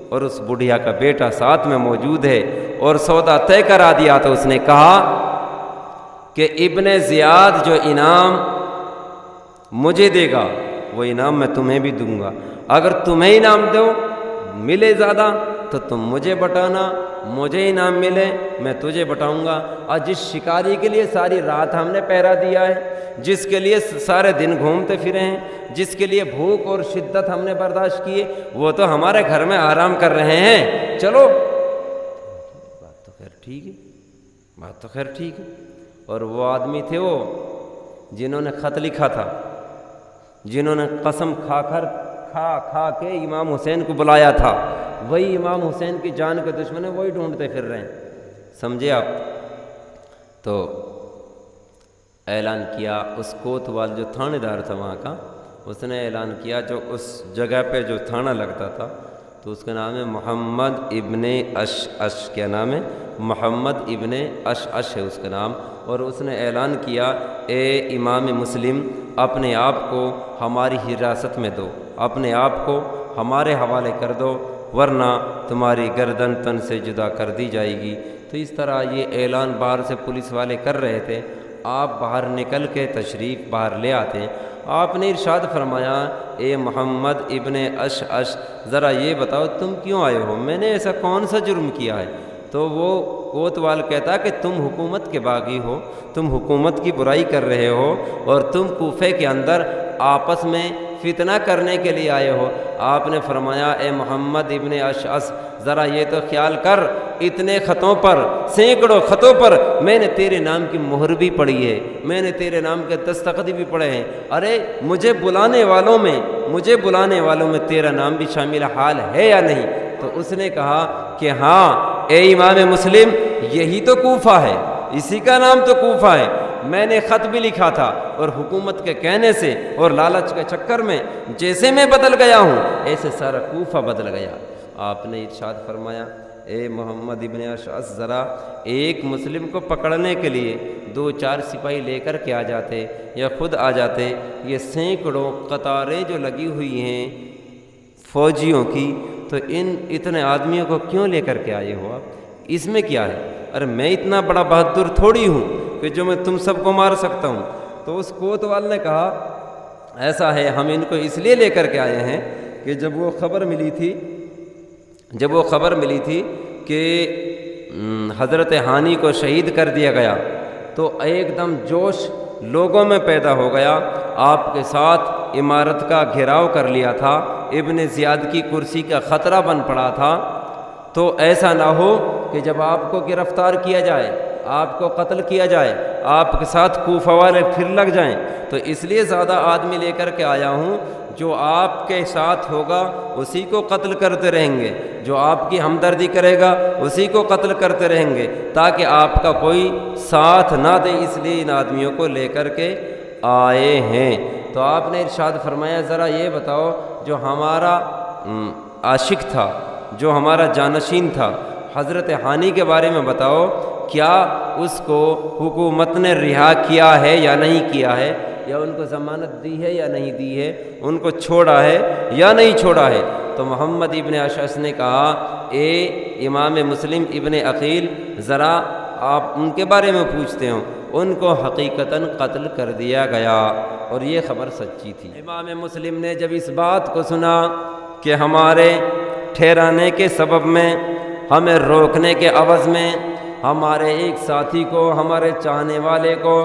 اور اس بڑھیا کا بیٹا ساتھ میں موجود ہے، اور سودا طے کرا دیا۔ تو اس نے کہا کہ ابن زیاد جو انعام مجھے دے گا وہ انعام میں تمہیں بھی دوں گا، اگر تمہیں انعام دو ملے زیادہ تو تم مجھے بٹانا، مجھے انعام ملے میں تجھے بٹاؤں گا۔ اور جس شکاری کے لیے ساری رات ہم نے پہرا دیا ہے، جس کے لیے سارے دن گھومتے پھرے ہیں، جس کے لیے بھوک اور شدت ہم نے برداشت کیے، وہ تو ہمارے گھر میں آرام کر رہے ہیں، چلو بات تو خیر ٹھیک ہے، بات تو خیر ٹھیک ہے۔ اور وہ آدمی تھے وہ جنہوں نے خط لکھا تھا، جنہوں نے قسم کھا کے امام حسین کو بلایا تھا، وہی امام حسین کی جان کے دشمن ہیں، وہی ڈھونڈتے پھر رہے ہیں، سمجھے آپ؟ تو اعلان کیا اس کوتوال جو تھانے دار تھا وہاں کا، اس نے اعلان کیا، جو اس جگہ پہ جو تھانہ لگتا تھا تو اس کا نام ہے محمد ابن اشعث، کیا نام ہے؟ محمد ابن اشعث ہے اس کا نام۔ اور اس نے اعلان کیا، اے امام مسلم اپنے آپ کو ہماری حراست میں دو، اپنے آپ کو ہمارے حوالے کر دو، ورنہ تمہاری گردن تن سے جدا کر دی جائے گی۔ تو اس طرح یہ اعلان باہر سے پولیس والے کر رہے تھے، آپ باہر نکل کے تشریف باہر لے آتے ہیں۔ آپ نے ارشاد فرمایا، اے محمد ابن اشعث ذرا یہ بتاؤ تم کیوں آئے ہو، میں نے ایسا کون سا جرم کیا ہے؟ تو وہ کوتوال کہتا کہ تم حکومت کے باغی ہو، تم حکومت کی برائی کر رہے ہو، اور تم کوفے کے اندر آپس میں فتنہ کرنے کے لیے آئے ہو۔ آپ نے فرمایا، اے محمد ابن اشعث ذرا یہ تو خیال کر، اتنے خطوں پر، سینکڑوں خطوں پر میں نے تیرے نام کی مہر بھی پڑی ہے، میں نے تیرے نام کے دستخط بھی پڑے ہیں، ارے مجھے بلانے والوں میں تیرا نام بھی شامل حال ہے یا نہیں؟ تو اس نے کہا کہ ہاں اے امام مسلم، یہی تو کوفہ ہے، اسی کا نام تو کوفہ ہے، میں نے خط بھی لکھا تھا، اور حکومت کے کہنے سے اور لالچ کے چکر میں جیسے میں بدل گیا ہوں ایسے سارا کوفہ بدل گیا۔ آپ نے ارشاد فرمایا، اے محمد ابن اشعث ذرا ایک مسلم کو پکڑنے کے لیے 2-4 سپاہی لے کر کے آ جاتے یا خود آ جاتے، یہ سینکڑوں قطاریں جو لگی ہوئی ہیں فوجیوں کی، تو اتنے آدمیوں کو کیوں لے کر کے آئے ہو آپ؟ اس میں کیا ہے؟ ارے میں اتنا بڑا بہادر تھوڑی ہوں کہ جو میں تم سب کو مار سکتا ہوں۔ تو اس کوتوال نے کہا، ایسا ہے ہم ان کو اس لیے لے کر کے آئے ہیں کہ جب وہ خبر ملی تھی کہ حضرت ہانی کو شہید کر دیا گیا تو ایک دم جوش لوگوں میں پیدا ہو گیا، آپ کے ساتھ عمارت کا گھیراؤ کر لیا تھا، ابن زیاد کی کرسی کا خطرہ بن پڑا تھا، تو ایسا نہ ہو کہ جب آپ کو گرفتار کیا جائے، آپ کو قتل کیا جائے، آپ کے ساتھ کوفہ والے پھر لگ جائیں، تو اس لیے زیادہ آدمی لے کر کے آیا ہوں، جو آپ کے ساتھ ہوگا اسی کو قتل کرتے رہیں گے، جو آپ کی ہمدردی کرے گا اسی کو قتل کرتے رہیں گے، تاکہ آپ کا کوئی ساتھ نہ دے، اس لیے ان آدمیوں کو لے کر کے آئے ہیں۔ تو آپ نے ارشاد فرمایا، ذرا یہ بتاؤ جو ہمارا عاشق تھا، جو ہمارا جانشین تھا، حضرت ہانی کے بارے میں بتاؤ، کیا اس کو حکومت نے رہا کیا ہے یا نہیں کیا ہے، یا ان کو ضمانت دی ہے یا نہیں دی ہے، ان کو چھوڑا ہے یا نہیں چھوڑا ہے؟ تو محمد ابن اشعث نے کہا، اے امام مسلم ابن عقیل ذرا آپ ان کے بارے میں پوچھتے ہوں، ان کو حقیقتاً قتل کر دیا گیا، اور یہ خبر سچی تھی۔ امام مسلم نے جب اس بات کو سنا کہ ہمارے ٹھہرانے کے سبب میں، ہمیں روکنے کے عوض میں، ہمارے ایک ساتھی کو، ہمارے چاہنے والے کو،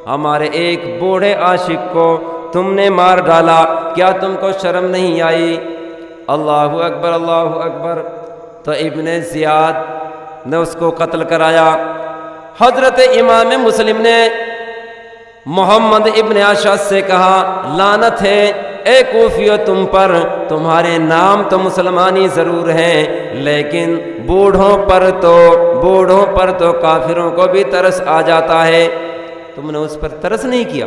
ہمارے ایک بوڑھے عاشق کو تم نے مار ڈالا، کیا تم کو شرم نہیں آئی؟ اللہ اکبر، اللہ اکبر۔ تو ابن زیاد نے اس کو قتل کرایا۔ حضرت امام مسلم نے محمد ابن اشعث سے کہا، لعنت ہے اے کوفیو تم پر، تمہارے نام تو مسلمانی ضرور ہیں، لیکن بوڑھوں پر تو کافروں کو بھی ترس آ جاتا ہے۔ تم نے اس پر ترس نہیں کیا،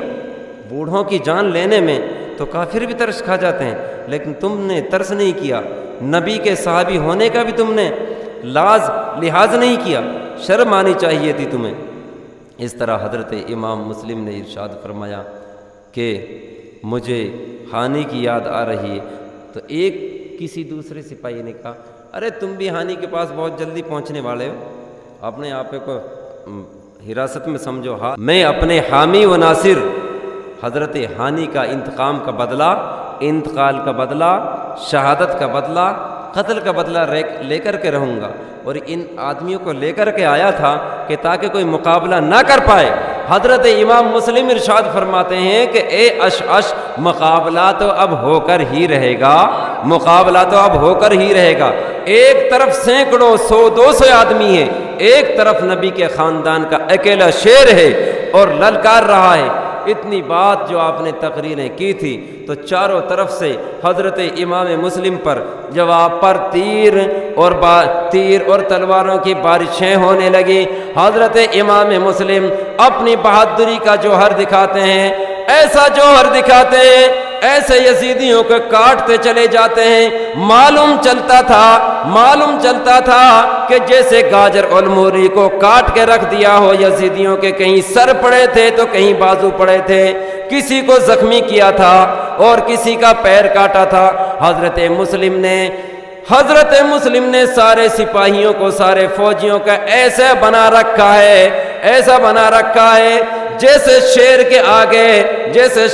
بوڑھوں کی جان لینے میں تو کافر بھی ترس کھا جاتے ہیں، لیکن تم نے ترس نہیں کیا، نبی کے صحابی ہونے کا بھی تم نے لحاظ نہیں کیا، شرم آنی چاہیے تھی تمہیں۔ اس طرح حضرت امام مسلم نے ارشاد فرمایا کہ مجھے ہانی کی یاد آ رہی ہے، تو ایک کسی دوسرے سپاہی نے کہا، ارے تم بھی ہانی کے پاس بہت جلدی پہنچنے والے ہو، اپنے آپ کو حراست میں سمجھو میں اپنے حامی و ناصر حضرت ہانی کا انتقام کا بدلہ، انتقال کا بدلہ، شہادت کا بدلہ، قتل کا بدلہ لے کر کے رہوں گا۔ اور ان آدمیوں کو لے کر کے آیا تھا کہ تاکہ کوئی مقابلہ نہ کر پائے۔ حضرت امام مسلم ارشاد فرماتے ہیں کہ اے اشعث، مقابلہ تو اب ہو کر ہی رہے گا، مقابلہ تو اب ہو کر ہی رہے گا۔ ایک طرف سینکڑوں 100-200 آدمی ہیں، ایک طرف نبی کے خاندان کا اکیلا شیر ہے اور للکار رہا ہے۔ اتنی بات جو آپ نے تقریریں کی تھی تو چاروں طرف سے حضرت امام مسلم پر جواب پر تیر اور تلواروں کی بارشیں ہونے لگی۔ حضرت امام مسلم اپنی بہادری کا جوہر دکھاتے ہیں، ایسا جوہر دکھاتے ہیں، ایسے یزیدیوں کو کاٹتے چلے جاتے ہیں۔ معلوم چلتا تھا کہ جیسے گاجر اور موری کو کاٹ کے رکھ دیا ہو، یزیدیوں کے کہیں سر پڑے تھے تو کہیں بازو پڑے تھے، کسی کو زخمی کیا تھا اور کسی کا پیر کاٹا تھا۔ حضرت مسلم نے سارے سپاہیوں کو، سارے فوجیوں کا ایسا بنا رکھا ہے جیسے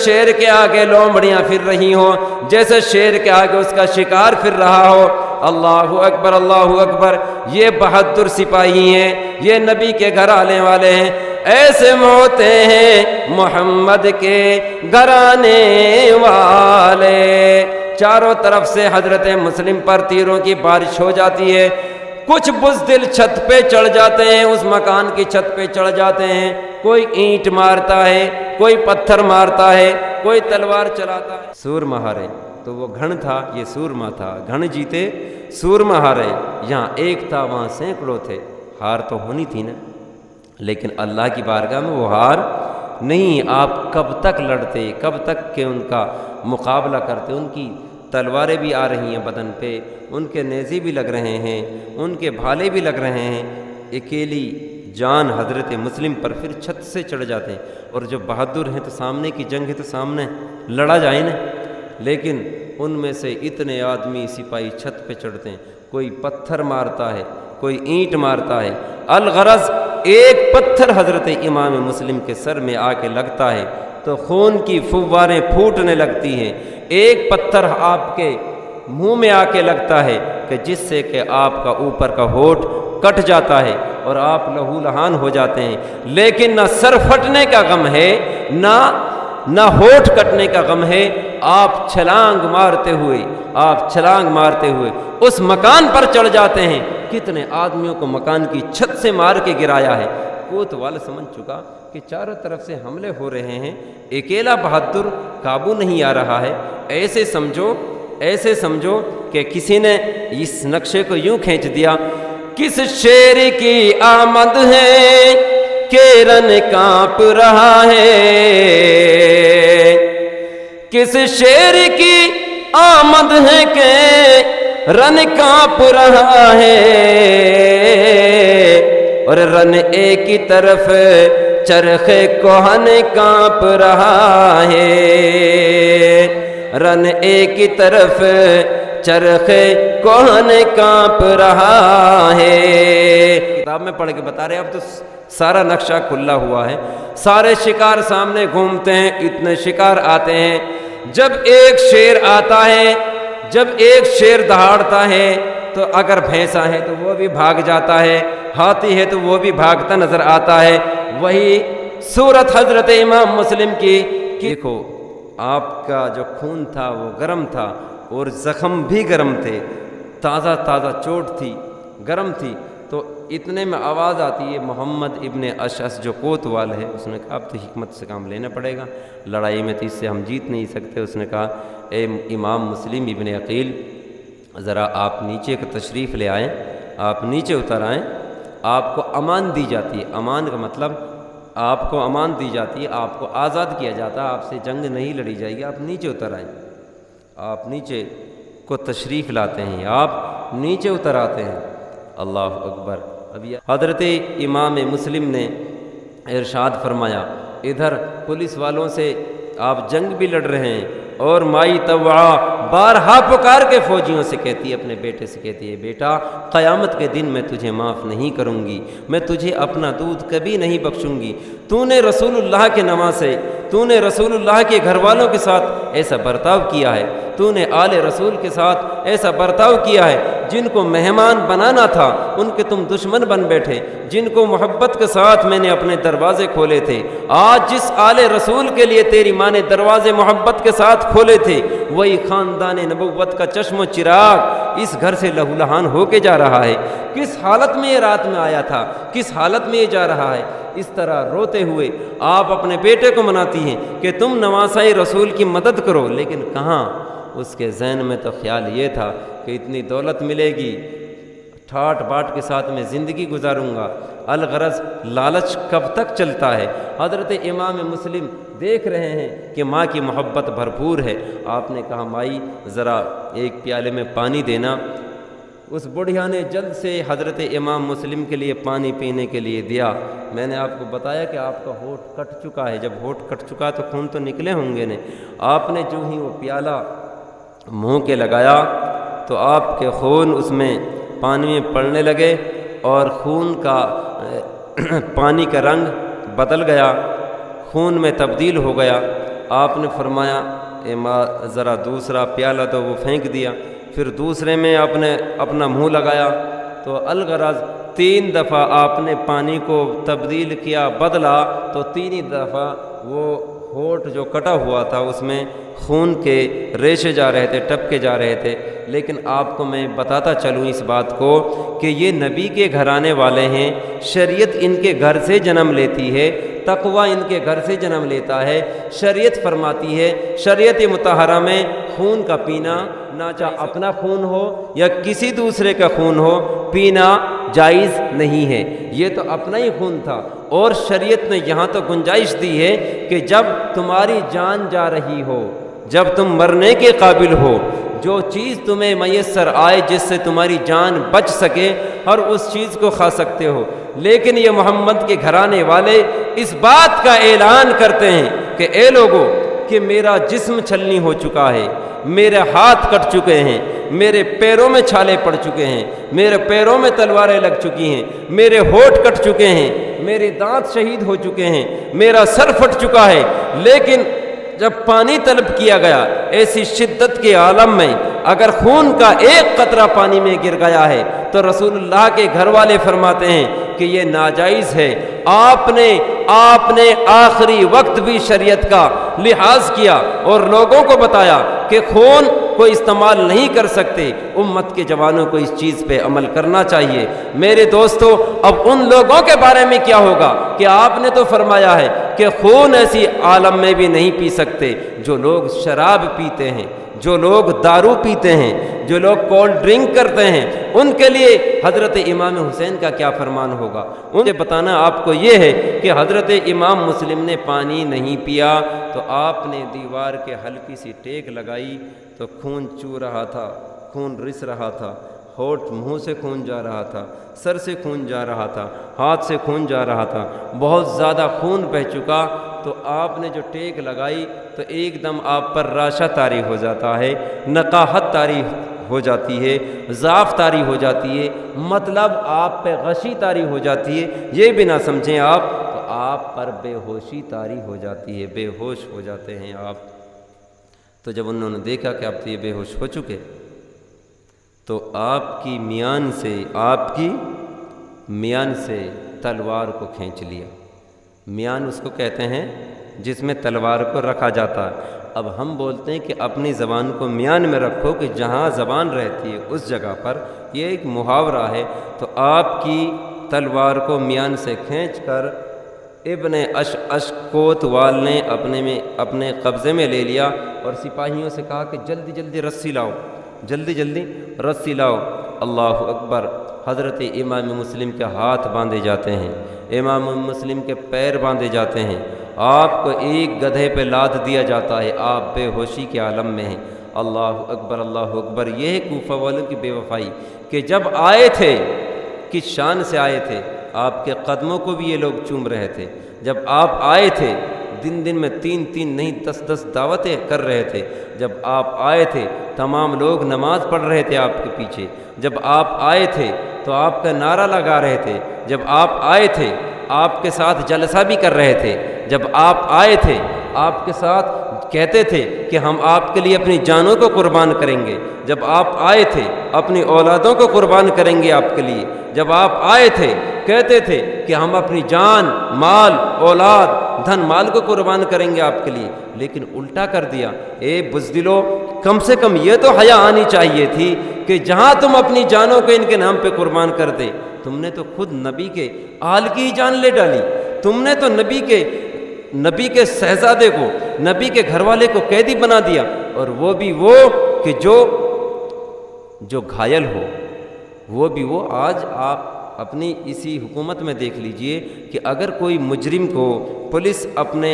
شیر کے آگے لومڑیاں پھر رہی ہوں، جیسے شیر کے آگے اس کا شکار پھر رہا ہو۔ اللہ اکبر، اللہ اکبر۔ یہ بہادر سپاہی ہیں، یہ نبی کے گھر آنے والے ہیں۔ ایسے ہوتے ہیں محمد کے گھرانے والے۔ چاروں طرف سے حضرت مسلم پر تیروں کی بارش ہو جاتی ہے۔ کچھ بزدل چھت پہ چڑھ جاتے ہیں، اس مکان کی چھت پہ چڑھ جاتے ہیں۔ کوئی اینٹ مارتا ہے، کوئی پتھر مارتا ہے، کوئی تلوار چلاتا ہے۔ سورما ہارے تو وہ گھن تھا، یہ سورما تھا۔ گھن جیتے سورما ہارے، یہاں ایک تھا وہاں سینکڑوں تھے۔ ہار تو ہونی تھی نا، لیکن اللہ کی بارگاہ میں وہ ہار نہیں۔ آپ کب تک لڑتے، کب تک کہ ان کا مقابلہ کرتے؟ ان کی تلواریں بھی آ رہی ہیں بدن پہ، ان کے نیزے بھی لگ رہے ہیں، ان کے بھالے بھی لگ رہے ہیں۔ اکیلی جان حضرت مسلم پر پھر چھت سے چڑھ جاتے ہیں۔ اور جو بہادر ہیں تو سامنے کی جنگ ہے تو سامنے لڑا جائے نا، لیکن ان میں سے اتنے آدمی سپاہی چھت پہ چڑھتے ہیں، کوئی پتھر مارتا ہے، کوئی اینٹ مارتا ہے۔ الغرض ایک پتھر حضرت امام مسلم کے سر میں آ کے لگتا ہے تو خون کی فواریں پھوٹنے لگتی ہیں۔ ایک پتھر آپ کے منہ میں آ کے لگتا ہے کہ جس سے کہ آپ کا اوپر کا ہونٹ کٹ جاتا ہے اور آپ لہو لہان ہو جاتے ہیں۔ لیکن نہ سر پھٹنے کا غم ہے، نہ ہونٹ کٹنے کا غم ہے۔ آپ چھلانگ مارتے ہوئے اس مکان پر چڑھ جاتے ہیں۔ کتنے آدمیوں کو مکان کی چھت سے مار کے گرایا ہے۔ کوتوال سمجھ چکا کہ چاروں طرف سے حملے ہو رہے ہیں، اکیلا بہادر قابو نہیں آ رہا ہے۔ ایسے سمجھو کہ کسی نے اس نقشے کو یوں کھینچ دیا، کس شیر کی آمد ہے کہ رن کانپ رہا ہے، کس شیر کی آمد ہے کہ رن کانپ رہا ہے، اور رن ایک کی طرف چرخ کوہن کانپ رہا ہے، رن ایک کی طرف چرخ کوہن کانپ رہا ہے۔ کتاب میں پڑھ کے بتا رہے ہیں، اب تو سارا نقشہ کھلا ہوا ہے، سارے شکار سامنے گھومتے ہیں، اتنے شکار آتے ہیں۔ جب ایک شیر آتا ہے، جب ایک شیر دہاڑتا ہے تو اگر بھینسا ہے تو وہ بھی بھاگ جاتا ہے، ہاتھی ہے تو وہ بھی بھاگتا نظر آتا ہے۔ وہی صورت حضرت امام مسلم کی، دیکھو آپ کا جو خون تھا وہ گرم تھا اور زخم بھی گرم تھے، تازہ چوٹ تھی، گرم تھی۔ تو اتنے میں آواز آتی ہے، محمد ابن اشعث جو کوتوال ہے، اس نے کہا اب تو حکمت سے کام لینا پڑے گا، لڑائی میں تو اس سے ہم جیت نہیں سکتے۔ اس نے کہا اے امام مسلم ابن عقیل، ذرا آپ نیچے کو تشریف لے آئیں، آپ نیچے اتر آئیں، آپ کو امان دی جاتی ہے۔ امان کا مطلب آپ کو امان دی جاتی ہے، آپ کو آزاد کیا جاتا ہے، آپ سے جنگ نہیں لڑی جائے گی، آپ نیچے اتر آئیں۔ آپ نیچے کو تشریف لاتے ہیں، آپ نیچے اتر آتے ہیں۔ اللہ اکبر۔ ابھی حضرت امام مسلم نے ارشاد فرمایا، ادھر پولیس والوں سے آپ جنگ بھی لڑ رہے ہیں اور مائی توا بارہا پکار کے فوجیوں سے کہتی ہے، اپنے بیٹے سے کہتی ہے، بیٹا قیامت کے دن میں تجھے معاف نہیں کروں گی، میں تجھے اپنا دودھ کبھی نہیں بخشوں گی۔ تو نے رسول اللہ کے نواسے، تو نے رسول اللہ کے گھر والوں کے ساتھ ایسا برتاؤ کیا ہے، تو نے آل رسول کے ساتھ ایسا برتاؤ کیا ہے، جن کو مہمان بنانا تھا ان کے تم دشمن بن بیٹھے، جن کو محبت کے ساتھ میں نے اپنے دروازے کھولے تھے۔ آج جس آل رسول کے لیے تیری ماں نے دروازے محبت کے ساتھ کھولے تھے، وہی خاندان نبوت کا چشم و چراغ اس گھر سے لہو لہان ہو کے جا رہا ہے۔ کس حالت میں یہ رات میں آیا تھا، کس حالت میں یہ جا رہا ہے۔ اس طرح روتے ہوئے آپ اپنے بیٹے کو مناتی ہیں کہ تم نواسۂ رسول کی مدد کرو، لیکن کہاں؟ اس کے ذہن میں تو خیال یہ تھا کہ اتنی دولت ملے گی، ٹھاٹ باٹ کے ساتھ میں زندگی گزاروں گا۔ الغرض لالچ کب تک چلتا ہے؟ حضرت امام مسلم دیکھ رہے ہیں کہ ماں کی محبت بھرپور ہے۔ آپ نے کہا مائی ذرا ایک پیالے میں پانی دینا۔ اس بڑھیا نے جلد سے حضرت امام مسلم کے لیے پانی پینے کے لیے دیا۔ میں نے آپ کو بتایا کہ آپ کا ہونٹ کٹ چکا ہے، جب ہونٹ کٹ چکا تو خون تو نکلے ہوں گے نے۔ آپ نے جو ہی وہ پیالہ منہ کے لگایا تو آپ کے خون اس میں پانی میں پڑنے لگے اور خون کا پانی کا رنگ بدل گیا، خون میں تبدیل ہو گیا۔ آپ نے فرمایا اے ماں ذرا دوسرا پیالہ تو وہ پھینک دیا، پھر دوسرے میں آپ نے اپنا منہ لگایا تو الغرض 3 دفعہ آپ نے پانی کو تبدیل کیا، بدلا، تو 3 دفعہ وہ ہونٹ جو کٹا ہوا تھا اس میں خون کے ریشے جا رہے تھے، ٹپکے جا رہے تھے۔ لیکن آپ کو میں بتاتا چلوں اس بات کو کہ یہ نبی کے گھرانے والے ہیں، شریعت ان کے گھر سے جنم لیتی ہے، تقوی ان کے گھر سے جنم لیتا ہے۔ شریعت فرماتی ہے، شریعت مطہرہ میں خون کا پینا، نہ چاہے اپنا خون ہو یا کسی دوسرے کا خون ہو، پینا جائز نہیں ہے۔ یہ تو اپنا ہی خون تھا، اور شریعت نے یہاں تو گنجائش دی ہے کہ جب تمہاری جان جا رہی ہو، جب تم مرنے کے قابل ہو، جو چیز تمہیں میسر آئے جس سے تمہاری جان بچ سکے، اور اس چیز کو کھا سکتے ہو۔ لیکن یہ محمد کے گھرانے والے اس بات کا اعلان کرتے ہیں کہ اے لوگو کہ میرا جسم چھلنی ہو چکا ہے، میرے ہاتھ کٹ چکے ہیں، میرے پیروں میں چھالے پڑ چکے ہیں، میرے پیروں میں تلواریں لگ چکی ہیں، میرے ہونٹ کٹ چکے ہیں، میرے دانت شہید ہو چکے ہیں، میرا سر پھٹ چکا ہے۔ لیکن جب پانی طلب کیا گیا، ایسی شدت کے عالم میں اگر خون کا ایک قطرہ پانی میں گر گیا ہے تو رسول اللہ کے گھر والے فرماتے ہیں کہ یہ ناجائز ہے۔ آپ نے آخری وقت بھی شریعت کا لحاظ کیا اور لوگوں کو بتایا کہ خون کو استعمال نہیں کر سکتے۔ امت کے جوانوں کو اس چیز پہ عمل کرنا چاہیے۔ میرے دوستو، اب ان لوگوں کے بارے میں کیا ہوگا کہ آپ نے تو فرمایا ہے کہ خون ایسی عالم میں بھی نہیں پی سکتے۔ جو لوگ شراب پیتے ہیں، جو لوگ دارو پیتے ہیں، جو لوگ کولڈ ڈرنک کرتے ہیں، ان کے لیے حضرت امام حسین کا کیا فرمان ہوگا؟ انہیں بتانا آپ کو یہ ہے کہ حضرت امام مسلم نے پانی نہیں پیا تو آپ نے دیوار کے ہلکی سی ٹیک لگائی تو خون چو رہا تھا، خون رس رہا تھا، ہونٹ منہ سے خون جا رہا تھا، سر سے خون جا رہا تھا، ہاتھ سے خون جا رہا تھا، بہت زیادہ خون بہہ چکا۔ تو آپ نے جو ٹیک لگائی تو ایک دم آپ پر راشہ طاری ہو جاتا ہے، نقاہت طاری ہو جاتی ہے، ضعف طاری ہو جاتی ہے، مطلب آپ پہ غشی طاری ہو جاتی ہے۔ یہ بھی نہ سمجھیں آپ تو آپ پر بے ہوشی طاری ہو جاتی ہے، بے ہوش ہو جاتے ہیں آپ۔ تو جب انہوں نے دیکھا کہ آپ تو یہ بے ہوش ہو چکے تو آپ کی میان سے تلوار کو کھینچ لیا۔ میان اس کو کہتے ہیں جس میں تلوار کو رکھا جاتا ہے۔ اب ہم بولتے ہیں کہ اپنی زبان کو میان میں رکھو، کہ جہاں زبان رہتی ہے اس جگہ پر، یہ ایک محاورہ ہے۔ تو آپ کی تلوار کو میان سے کھینچ کر ابن اشکوتوال نے اپنے قبضے میں لے لیا اور سپاہیوں سے کہا کہ جلدی جلدی رسی لاؤ، جلدی جلدی رسی لاؤ۔ اللہ اکبر! حضرت امام مسلم کے ہاتھ باندھے جاتے ہیں، امام مسلم کے پیر باندھے جاتے ہیں، آپ کو ایک گدھے پہ لاد دیا جاتا ہے، آپ بے ہوشی کے عالم میں ہیں۔ اللہ اکبر! اللہ اکبر! یہ ہے کوفہ والوں کی بے وفائی کہ جب آئے تھے کس شان سے آئے تھے، آپ کے قدموں کو بھی یہ لوگ چوم رہے تھے۔ جب آپ آئے تھے دن میں 3 نہیں 10 دعوتیں کر رہے تھے۔ جب آپ آئے تھے تمام لوگ نماز پڑھ رہے تھے آپ کے پیچھے، جب آپ آئے تھے تو آپ کا نعرہ لگا رہے تھے، جب آپ آئے تھے آپ کے ساتھ جلسہ بھی کر رہے تھے، جب آپ آئے تھے آپ کے ساتھ کہتے تھے کہ ہم آپ کے لیے اپنی جانوں کو قربان کریں گے، جب آپ آئے تھے اپنی اولادوں کو قربان کریں گے آپ کے لیے، جب آپ آئے تھے کہتے تھے کہ ہم اپنی جان، مال، اولاد، دھن مال کو قربان کریں گے آپ کے لیے، لیکن الٹا کر دیا۔ اے بزدلو، کم سے کم یہ تو حیا آنی چاہیے تھی کہ جہاں تم اپنی جانوں کو ان کے نام پہ قربان کر دے، تم نے تو خود نبی کے آل کی جان لے ڈالی، تم نے تو نبی کے شہزادے کو، نبی کے گھر والے کو قیدی بنا دیا، اور وہ بھی وہ کہ جو گھائل ہو، وہ بھی وہ۔ آج آپ اپنی اسی حکومت میں دیکھ لیجئے کہ اگر کوئی مجرم کو پولیس اپنے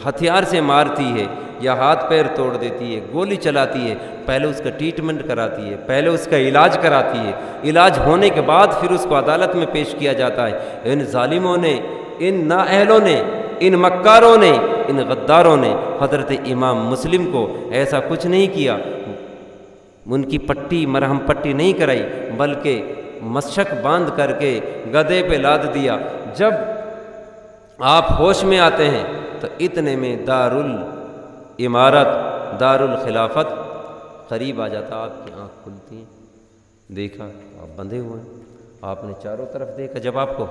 ہتھیار سے مارتی ہے یا ہاتھ پیر توڑ دیتی ہے، گولی چلاتی ہے، پہلے اس کا ٹریٹمنٹ کراتی ہے، پہلے اس کا علاج کراتی ہے، علاج ہونے کے بعد پھر اس کو عدالت میں پیش کیا جاتا ہے۔ ان ظالموں نے، ان نااہلوں نے، ان مکاروں نے، ان غداروں نے حضرت امام مسلم کو ایسا کچھ نہیں کیا، ان کی پٹی مرہم پٹی نہیں کرائی، بلکہ مشک باندھ کر کے گدھے پہ لاد دیا۔ جب آپ ہوش میں آتے ہیں تو اتنے میں دارالعمارت، دارالخلافت قریب آ جاتا، آپ کی آنکھ کھلتی ہیں، دیکھا آپ بندھے ہوئے ہیں، آپ نے چاروں طرف دیکھا، جب آپ کو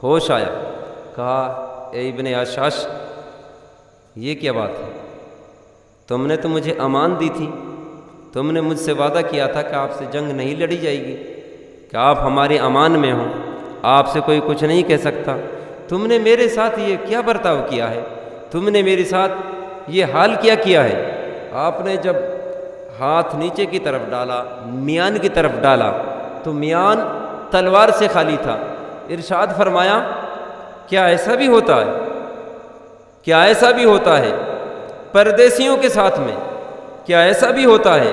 ہوش آیا، کہا اے ابن عشاش، یہ کیا بات ہے؟ تم نے تو مجھے امان دی تھی، تم نے مجھ سے وعدہ کیا تھا کہ آپ سے جنگ نہیں لڑی جائے گی، کہ آپ ہمارے امان میں ہوں، آپ سے کوئی کچھ نہیں کہہ سکتا، تم نے میرے ساتھ یہ کیا برتاؤ کیا ہے؟ تم نے میرے ساتھ یہ حال کیا ہے؟ آپ نے جب ہاتھ نیچے کی طرف ڈالا، میان کی طرف ڈالا، تو میان تلوار سے خالی تھا۔ ارشاد فرمایا، کیا ایسا بھی ہوتا ہے؟ کیا ایسا بھی ہوتا ہے پردیسیوں کے ساتھ میں؟ کیا ایسا بھی ہوتا ہے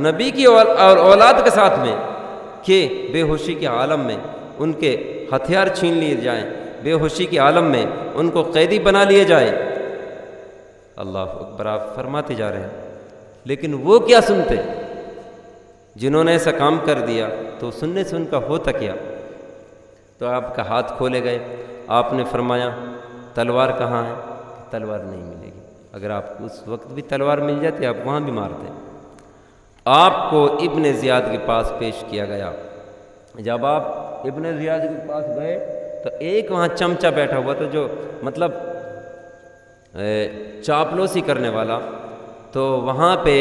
نبی کی اور اولاد کے ساتھ میں کہ بے ہوشی کے عالم میں ان کے ہتھیار چھین لیے جائیں، بے ہوشی کے عالم میں ان کو قیدی بنا لیے جائیں؟ اللہ اکبر، آپ فرماتے جا رہے ہیں، لیکن وہ کیا سنتے جنہوں نے ایسا کام کر دیا؟ تو سننے سے ان کا ہوتا کیا؟ تو آپ کا ہاتھ کھولے گئے، آپ نے فرمایا تلوار کہاں ہے؟ تلوار نہیں ملے گی، اگر آپ کو اس وقت بھی تلوار مل جاتی آپ وہاں بھی مارتے۔ آپ کو ابن زیاد کے پاس پیش کیا گیا۔ جب آپ ابن زیاد کے پاس گئے تو ایک وہاں چمچہ بیٹھا ہوا تھا، جو مطلب چاپلوسی کرنے والا، تو وہاں پہ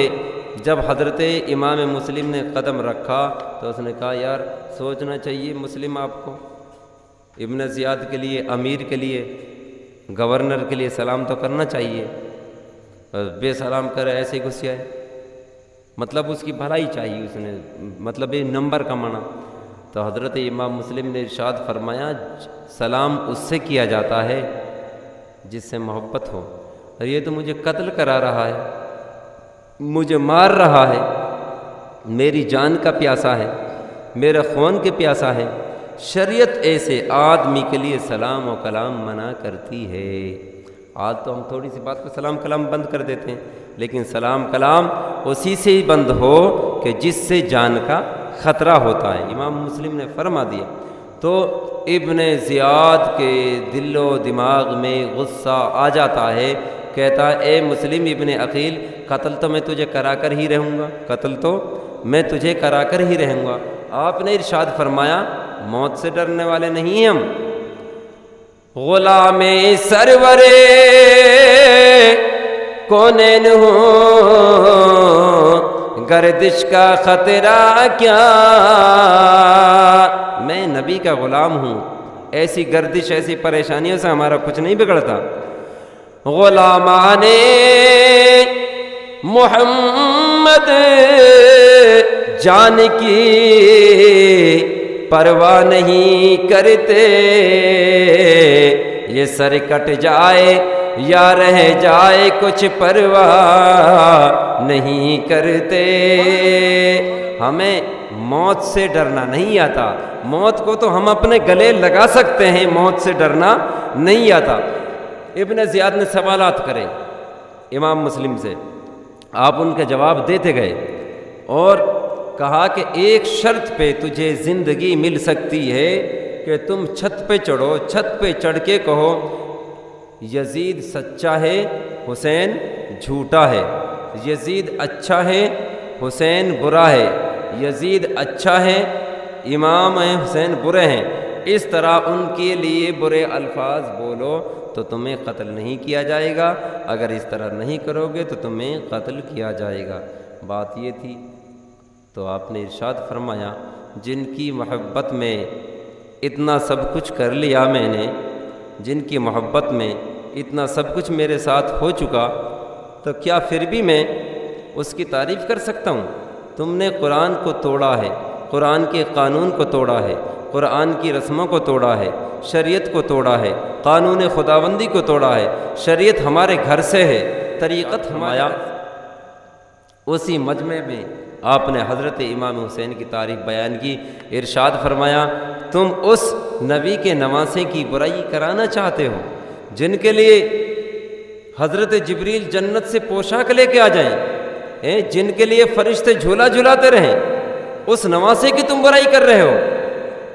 جب حضرت امام مسلم نے قدم رکھا تو اس نے کہا، یار سوچنا چاہیے مسلم آپ کو، ابن زیاد کے لیے، امیر کے لیے، گورنر کے لیے سلام تو کرنا چاہیے، بے سلام کر ایسے ہی گھس آئے، مطلب اس کی بھلائی چاہیے، اس نے مطلب یہ نمبر کا مانا۔ تو حضرت امام مسلم نے ارشاد فرمایا، سلام اس سے کیا جاتا ہے جس سے محبت ہو، اور یہ تو مجھے قتل کرا رہا ہے، مجھے مار رہا ہے، میری جان کا پیاسا ہے، میرے خون کے پیاسا ہے، شریعت ایسے آدمی کے لیے سلام و کلام منع کرتی ہے۔ آج تو ہم تھوڑی سی بات کو سلام کلام بند کر دیتے ہیں، لیکن سلام کلام اسی سے ہی بند ہو کہ جس سے جان کا خطرہ ہوتا ہے۔ امام مسلم نے فرما دیا۔ تو ابن زیاد کے دل و دماغ میں غصہ آ جاتا ہے، کہتا ہے اے مسلم ابن عقیل، قتل تو میں تجھے کرا کر ہی رہوں گا، قتل تو میں تجھے کرا کر ہی رہوں گا۔ آپ نے ارشاد فرمایا، موت سے ڈرنے والے نہیں ہیں ہم، غلام سرور کونین ہوں، گردش کا خطرہ کیا، میں نبی کا غلام ہوں، ایسی گردش ایسی پریشانیوں سے ہمارا کچھ نہیں بگڑتا۔ غلامان محمد جان کی پرواہ نہیں کرتے، یہ سر کٹ جائے یا رہ جائے کچھ پرواہ نہیں کرتے۔ ہمیں موت سے ڈرنا نہیں آتا۔ موت کو تو ہم اپنے گلے لگا سکتے ہیں، موت سے ڈرنا نہیں آتا۔ ابن زیاد نے سوالات کرے امام مسلم سے، آپ ان کے جواب دیتے گئے اور کہا کہ ایک شرط پہ تجھے زندگی مل سکتی ہے کہ تم چھت پہ چڑھو، چھت پہ چڑھ کے کہو یزید سچا ہے، حسین جھوٹا ہے، یزید اچھا ہے، حسین برا ہے، یزید اچھا ہے، امام حسین برے ہیں، اس طرح ان کے لیے برے الفاظ بولو تو تمہیں قتل نہیں کیا جائے گا، اگر اس طرح نہیں کرو گے تو تمہیں قتل کیا جائے گا۔ بات یہ تھی۔ تو آپ نے ارشاد فرمایا جن کی محبت میں اتنا سب کچھ کر لیا میں نے، جن کی محبت میں اتنا سب کچھ میرے ساتھ ہو چکا، تو کیا پھر بھی میں اس کی تعریف کر سکتا ہوں؟ تم نے قرآن کو توڑا ہے، قرآن کے قانون کو توڑا ہے، قرآن کی رسموں کو توڑا ہے، شریعت کو توڑا ہے، قانون خداوندی کو توڑا ہے، شریعت ہمارے گھر سے ہے، طریقت ہمارا۔ اسی مجمع میں آپ نے حضرت امام حسین کی تعریف بیان کی، ارشاد فرمایا تم اس نبی کے نواسے کی برائی کرانا چاہتے ہو جن کے لیے حضرت جبریل جنت سے پوشاک لے کے آ جائیں، جن کے لیے فرشتے جھولا جھلاتے رہیں، اس نواسے کی تم برائی کر رہے ہو؟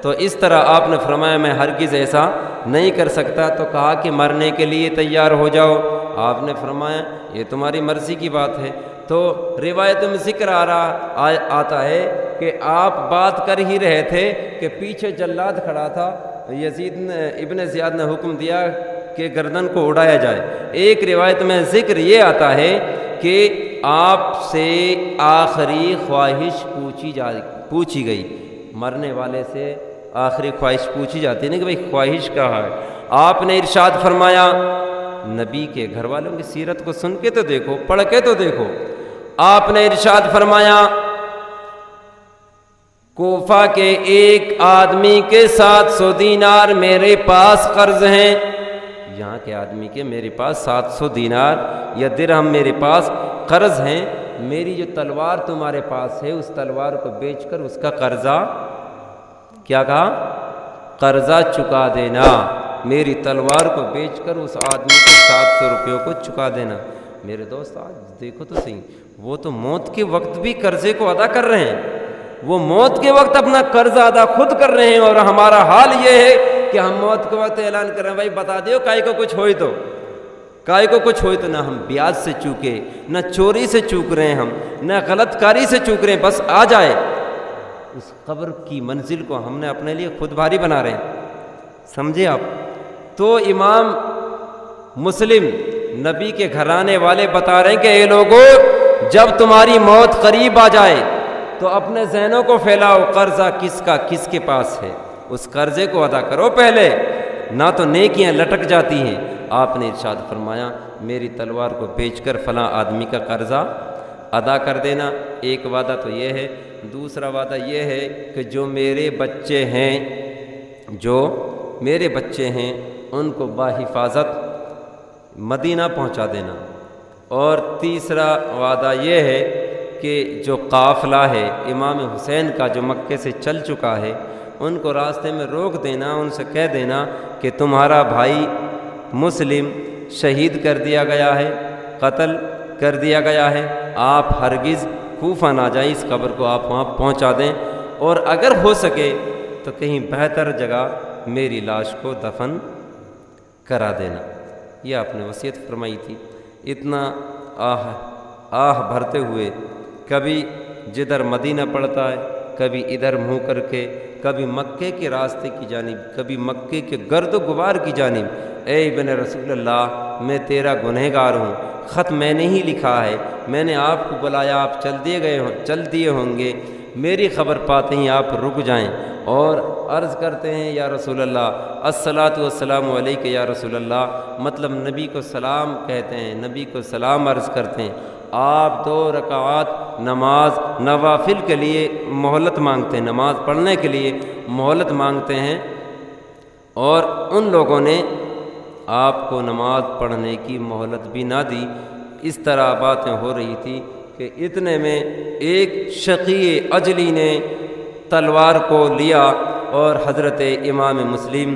تو اس طرح آپ نے فرمایا میں ہرگز ایسا نہیں کر سکتا۔ تو کہا کہ مرنے کے لیے تیار ہو جاؤ، آپ نے فرمایا یہ تمہاری مرضی کی بات ہے۔ تو روایت میں ذکر آتا ہے کہ آپ بات کر ہی رہے تھے کہ پیچھے جلاد کھڑا تھا، یزید نے ابن زیاد نے حکم دیا کہ گردن کو اڑایا جائے۔ ایک روایت میں ذکر یہ آتا ہے کہ آپ سے آخری خواہش پوچھی گئی، مرنے والے سے آخری خواہش پوچھی جاتی ہے نا کہ بھائی خواہش کہاں ہے؟ آپ نے ارشاد فرمایا نبی کے گھر والوں کی سیرت کو سن کے تو دیکھو، پڑھ کے تو دیکھو۔ آپ نے ارشاد فرمایا کوفہ کے ایک آدمی کے 700 دینار میرے پاس قرض ہیں، یہاں کے آدمی کے میرے پاس 700 دینار یا درہم میرے پاس قرض ہیں، میری جو تلوار تمہارے پاس ہے اس تلوار کو بیچ کر اس کا قرضہ، کیا کہا؟ قرضہ چکا دینا، میری تلوار کو بیچ کر اس آدمی کو 700 روپیوں کو چکا دینا۔ میرے دوست آج دیکھو تو صحیح، وہ تو موت کے وقت بھی قرضے کو ادا کر رہے ہیں، وہ موت کے وقت اپنا قرضہ ادا خود کر رہے ہیں، اور ہمارا حال یہ ہے کہ ہم موت کے وقت اعلان کر رہے ہیں بھائی بتا دیو کائی کو کچھ ہوئی تو، کائی کو کچھ ہوئی تو، نہ ہم بیاج سے چوکے، نہ چوری سے چوک رہے ہیں ہم، نہ غلط کاری سے چوک رہے ہیں، بس آ جائے۔ اس قبر کی منزل کو ہم نے اپنے لیے خود بھاری بنا رہے ہیں، سمجھے آپ؟ تو امام مسلم نبی کے گھرانے والے بتا رہے ہیں کہ اے لوگو جب تمہاری موت قریب آ جائے تو اپنے ذہنوں کو پھیلاؤ، قرضہ کس کا کس کے پاس ہے، اس قرضے کو ادا کرو پہلے، نہ تو نیکیاں لٹک جاتی ہیں۔ آپ نے ارشاد فرمایا میری تلوار کو بیچ کر فلاں آدمی کا قرضہ ادا کر دینا۔ ایک وعدہ تو یہ ہے، دوسرا وعدہ یہ ہے کہ جو میرے بچے ہیں ان کو بحفاظت مدینہ پہنچا دینا۔ اور تیسرا وعدہ یہ ہے کہ جو قافلہ ہے امام حسین کا جو مکے سے چل چکا ہے ان کو راستے میں روک دینا، ان سے کہہ دینا کہ تمہارا بھائی مسلم شہید کر دیا گیا ہے، قتل کر دیا گیا ہے، آپ ہرگز کوفہ نہ جائیں، اس قبر کو آپ وہاں پہنچا دیں، اور اگر ہو سکے تو کہیں بہتر جگہ میری لاش کو دفن کرا دینا۔ یہ آپ نے وصیت فرمائی تھی۔ اتنا آہ بھرتے ہوئے کبھی جدھر مدینہ پڑتا ہے، کبھی ادھر منہ کر کے، کبھی مکے کے راستے کی جانب، کبھی مکے کے گرد و غبار کی جانب، اے ابن رسول اللہ میں تیرا گنہگار ہوں، خط میں نے ہی لکھا ہے، میں نے آپ کو بلایا، آپ چل دیے ہوں گے، میری خبر پاتے ہی آپ رک جائیں اور عرض کرتے ہیں یا رسول اللہ الصلاۃ والسلام علیک یا رسول اللہ، مطلب نبی کو سلام کہتے ہیں، نبی کو سلام عرض کرتے ہیں۔ آپ 2 رکعات نماز نوافل کے لیے مہلت مانگتے ہیں، نماز پڑھنے کے لیے مہلت مانگتے ہیں، اور ان لوگوں نے آپ کو نماز پڑھنے کی مہلت بھی نہ دی۔ اس طرح باتیں ہو رہی تھی کہ اتنے میں ایک شقی اجلی نے تلوار کو لیا اور حضرت امام مسلم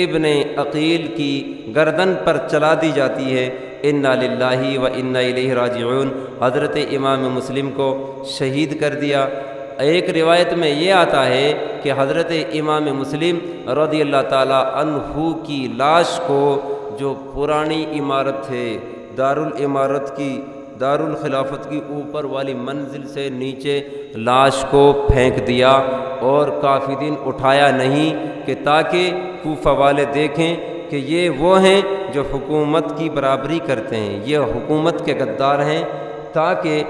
ابن عقیل کی گردن پر چلا دی جاتی ہے۔ انا للہ و انا الیہ راجعون، حضرت امام مسلم کو شہید کر دیا۔ ایک روایت میں یہ آتا ہے کہ حضرت امام مسلم رضی اللہ تعالیٰ عنہ کی لاش کو جو پرانی عمارت ہے دارالخلافت کی اوپر والی منزل سے نیچے لاش کو پھینک دیا اور کافی دن اٹھایا نہیں، کہ تاکہ کوفہ والے دیکھیں کہ یہ وہ ہیں جو حکومت کی برابری کرتے ہیں، یہ حکومت کے غدار ہیں۔ تاکہ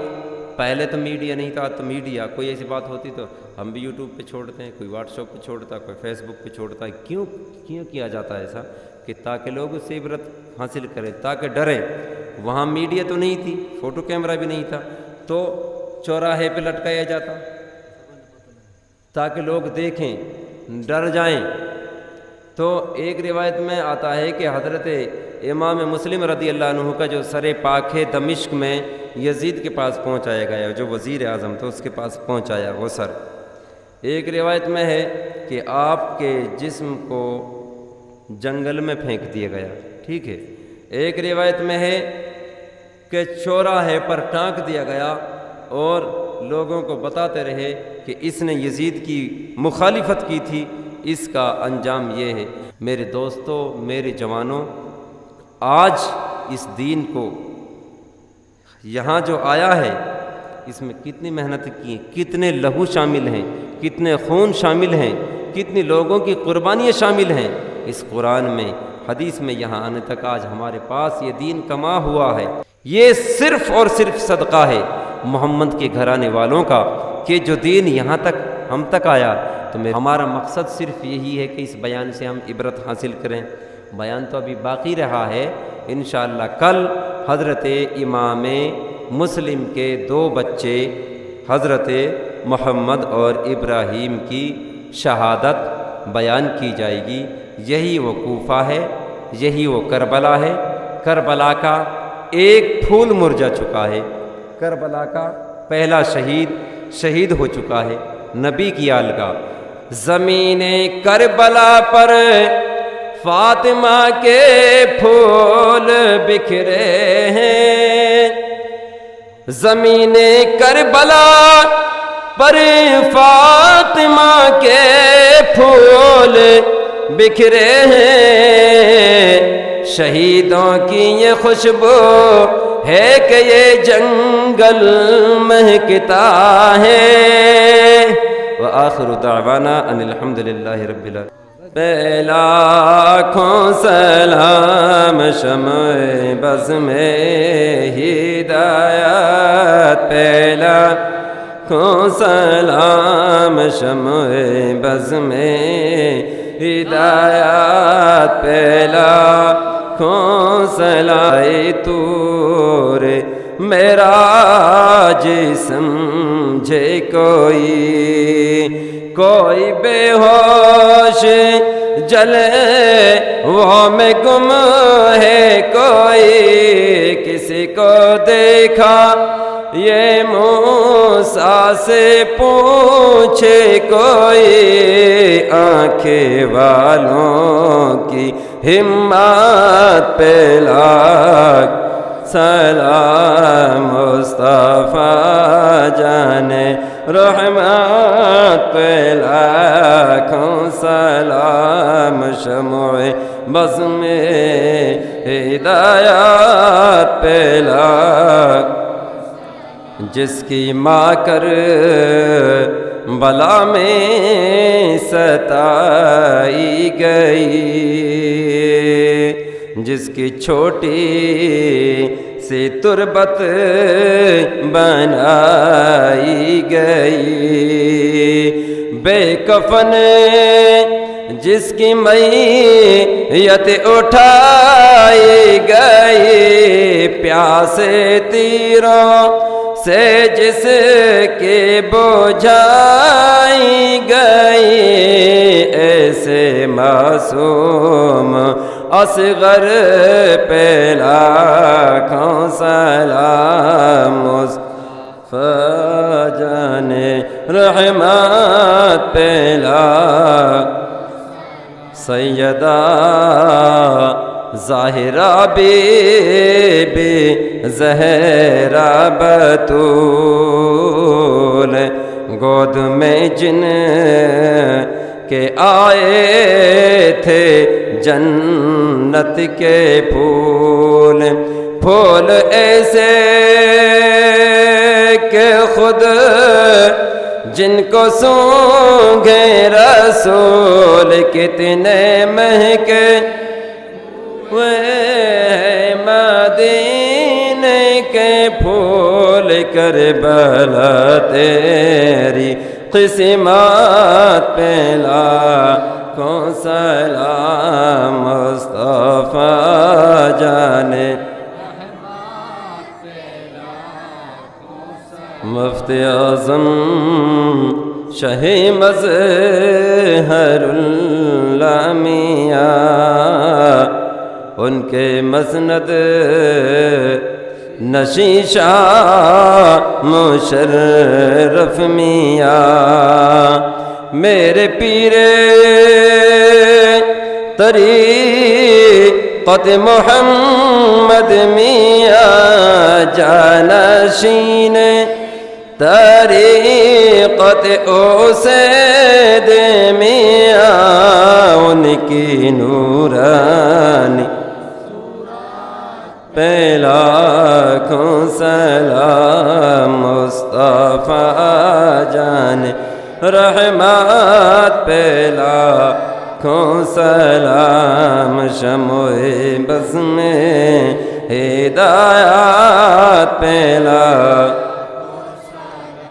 پہلے تو میڈیا نہیں تھا، تو میڈیا کوئی ایسی بات ہوتی تو ہم بھی یوٹیوب پہ چھوڑتے ہیں، کوئی واٹس ایپ پہ چھوڑتا ہے، کوئی فیس بک پہ چھوڑتا ہے۔ کیوں کیا جاتا ہے ایسا؟ کہ تاکہ لوگ اس سے عبرت حاصل کریں، تاکہ ڈریں۔ وہاں میڈیا تو نہیں تھی، فوٹو کیمرہ بھی نہیں تھا، تو چوراہے پہ لٹکایا جاتا تاکہ لوگ دیکھیں، ڈر جائیں۔ تو ایک روایت میں آتا ہے کہ حضرت امام مسلم رضی اللہ عنہ کا جو سر پاک ہے دمشق میں یزید کے پاس پہنچایا گیا، جو وزیر اعظم تھا اس کے پاس پہنچایا وہ سر۔ ایک روایت میں ہے کہ آپ کے جسم کو جنگل میں پھینک دیا گیا، ٹھیک ہے۔ ایک روایت میں ہے کہ چوراہے پر ٹانک دیا گیا اور لوگوں کو بتاتے رہے کہ اس نے یزید کی مخالفت کی تھی، اس کا انجام یہ ہے۔ میرے دوستو، میرے جوانوں، آج اس دین کو یہاں جو آیا ہے اس میں کتنی محنت کی، کتنے لہو شامل ہیں، کتنے خون شامل ہیں، کتنی لوگوں کی قربانیاں شامل ہیں اس قرآن میں، حدیث میں یہاں آنے تک آج ہمارے پاس یہ دین کما ہوا ہے۔ یہ صرف اور صرف صدقہ ہے محمد کے گھرانے والوں کا کہ جو دین یہاں تک ہم تک آیا۔ تو ہمارا مقصد صرف یہی ہے کہ اس بیان سے ہم عبرت حاصل کریں۔ بیان تو ابھی باقی رہا ہے، انشاءاللہ کل حضرت امام مسلم کے 2 بچے حضرت محمد اور ابراہیم کی شہادت بیان کی جائے گی۔ یہی وہ کوفہ ہے، یہی وہ کربلا ہے۔ کربلا کا ایک پھول مرجھا چکا ہے، کربلا کا پہلا شہید ہو چکا ہے نبی کی آل کا۔ زمین کربلا پر فاطمہ کے پھول بکھرے ہیں، زمین کربلا پر فاطمہ کے پھول بکھرے ہیں، شہیدوں کی یہ خوشبو ہے کہ یہ جنگل مہکتا ہے۔ وآخر دعوانا ان الحمدللہ رب العالمین۔ لاکھوں سلام شمع بز میں ہدایت پہ، لاکھوں سلام شمع بز میں ہدایت پہ، لاکھوں سلام تور میرا سمجھے کوئی بے ہوش جلے وہ میں گم ہے، کوئی کسی کو دیکھا یہ موسیٰ سے پوچھے، کوئی آنکھیں والوں کی ہمت پہ لاکھ سلام مصطفیٰ جانے رحمت پہ، لاکھوں سلام شمع بز میں ہدایت پہ، لاکھ جس کی ماں کر بلا میں ستائی گئی، جس کی چھوٹی سی تربت بنائی گئی، بے کفن جس کی میت اٹھائی گئی، پیاسے تیروں سے جس کے بجھائی گئی، ایسے معصوم اصغر پہ لاکھوں سلام مصطفیٰ جان۔ جانے رحمت پہلا سیدہ ظاہرہ بی بی زہرا بطول گود میں جن کے آئے تھے جنت کے پھول پھول ایسے کہ خود جن کو سونگھے رسول کتنے مہکے ہوئے مدینے کے پھول کربلا تیری قسمت پہ لاکھوں سلام مصطفیٰ جانے مفتی اعظم شہ مظہر اللہ میاں ان کے مسند نشیں شاہ مشرف میاں میرے پیر طریقت محمد میاں جانشین طریقت اسید میاں ان کی نورانی پہ لاکھوں سلام مصطفیٰ جانے رحمت پہ لاکھوں سلام شمع بزم ہدایت پہ لاکھوں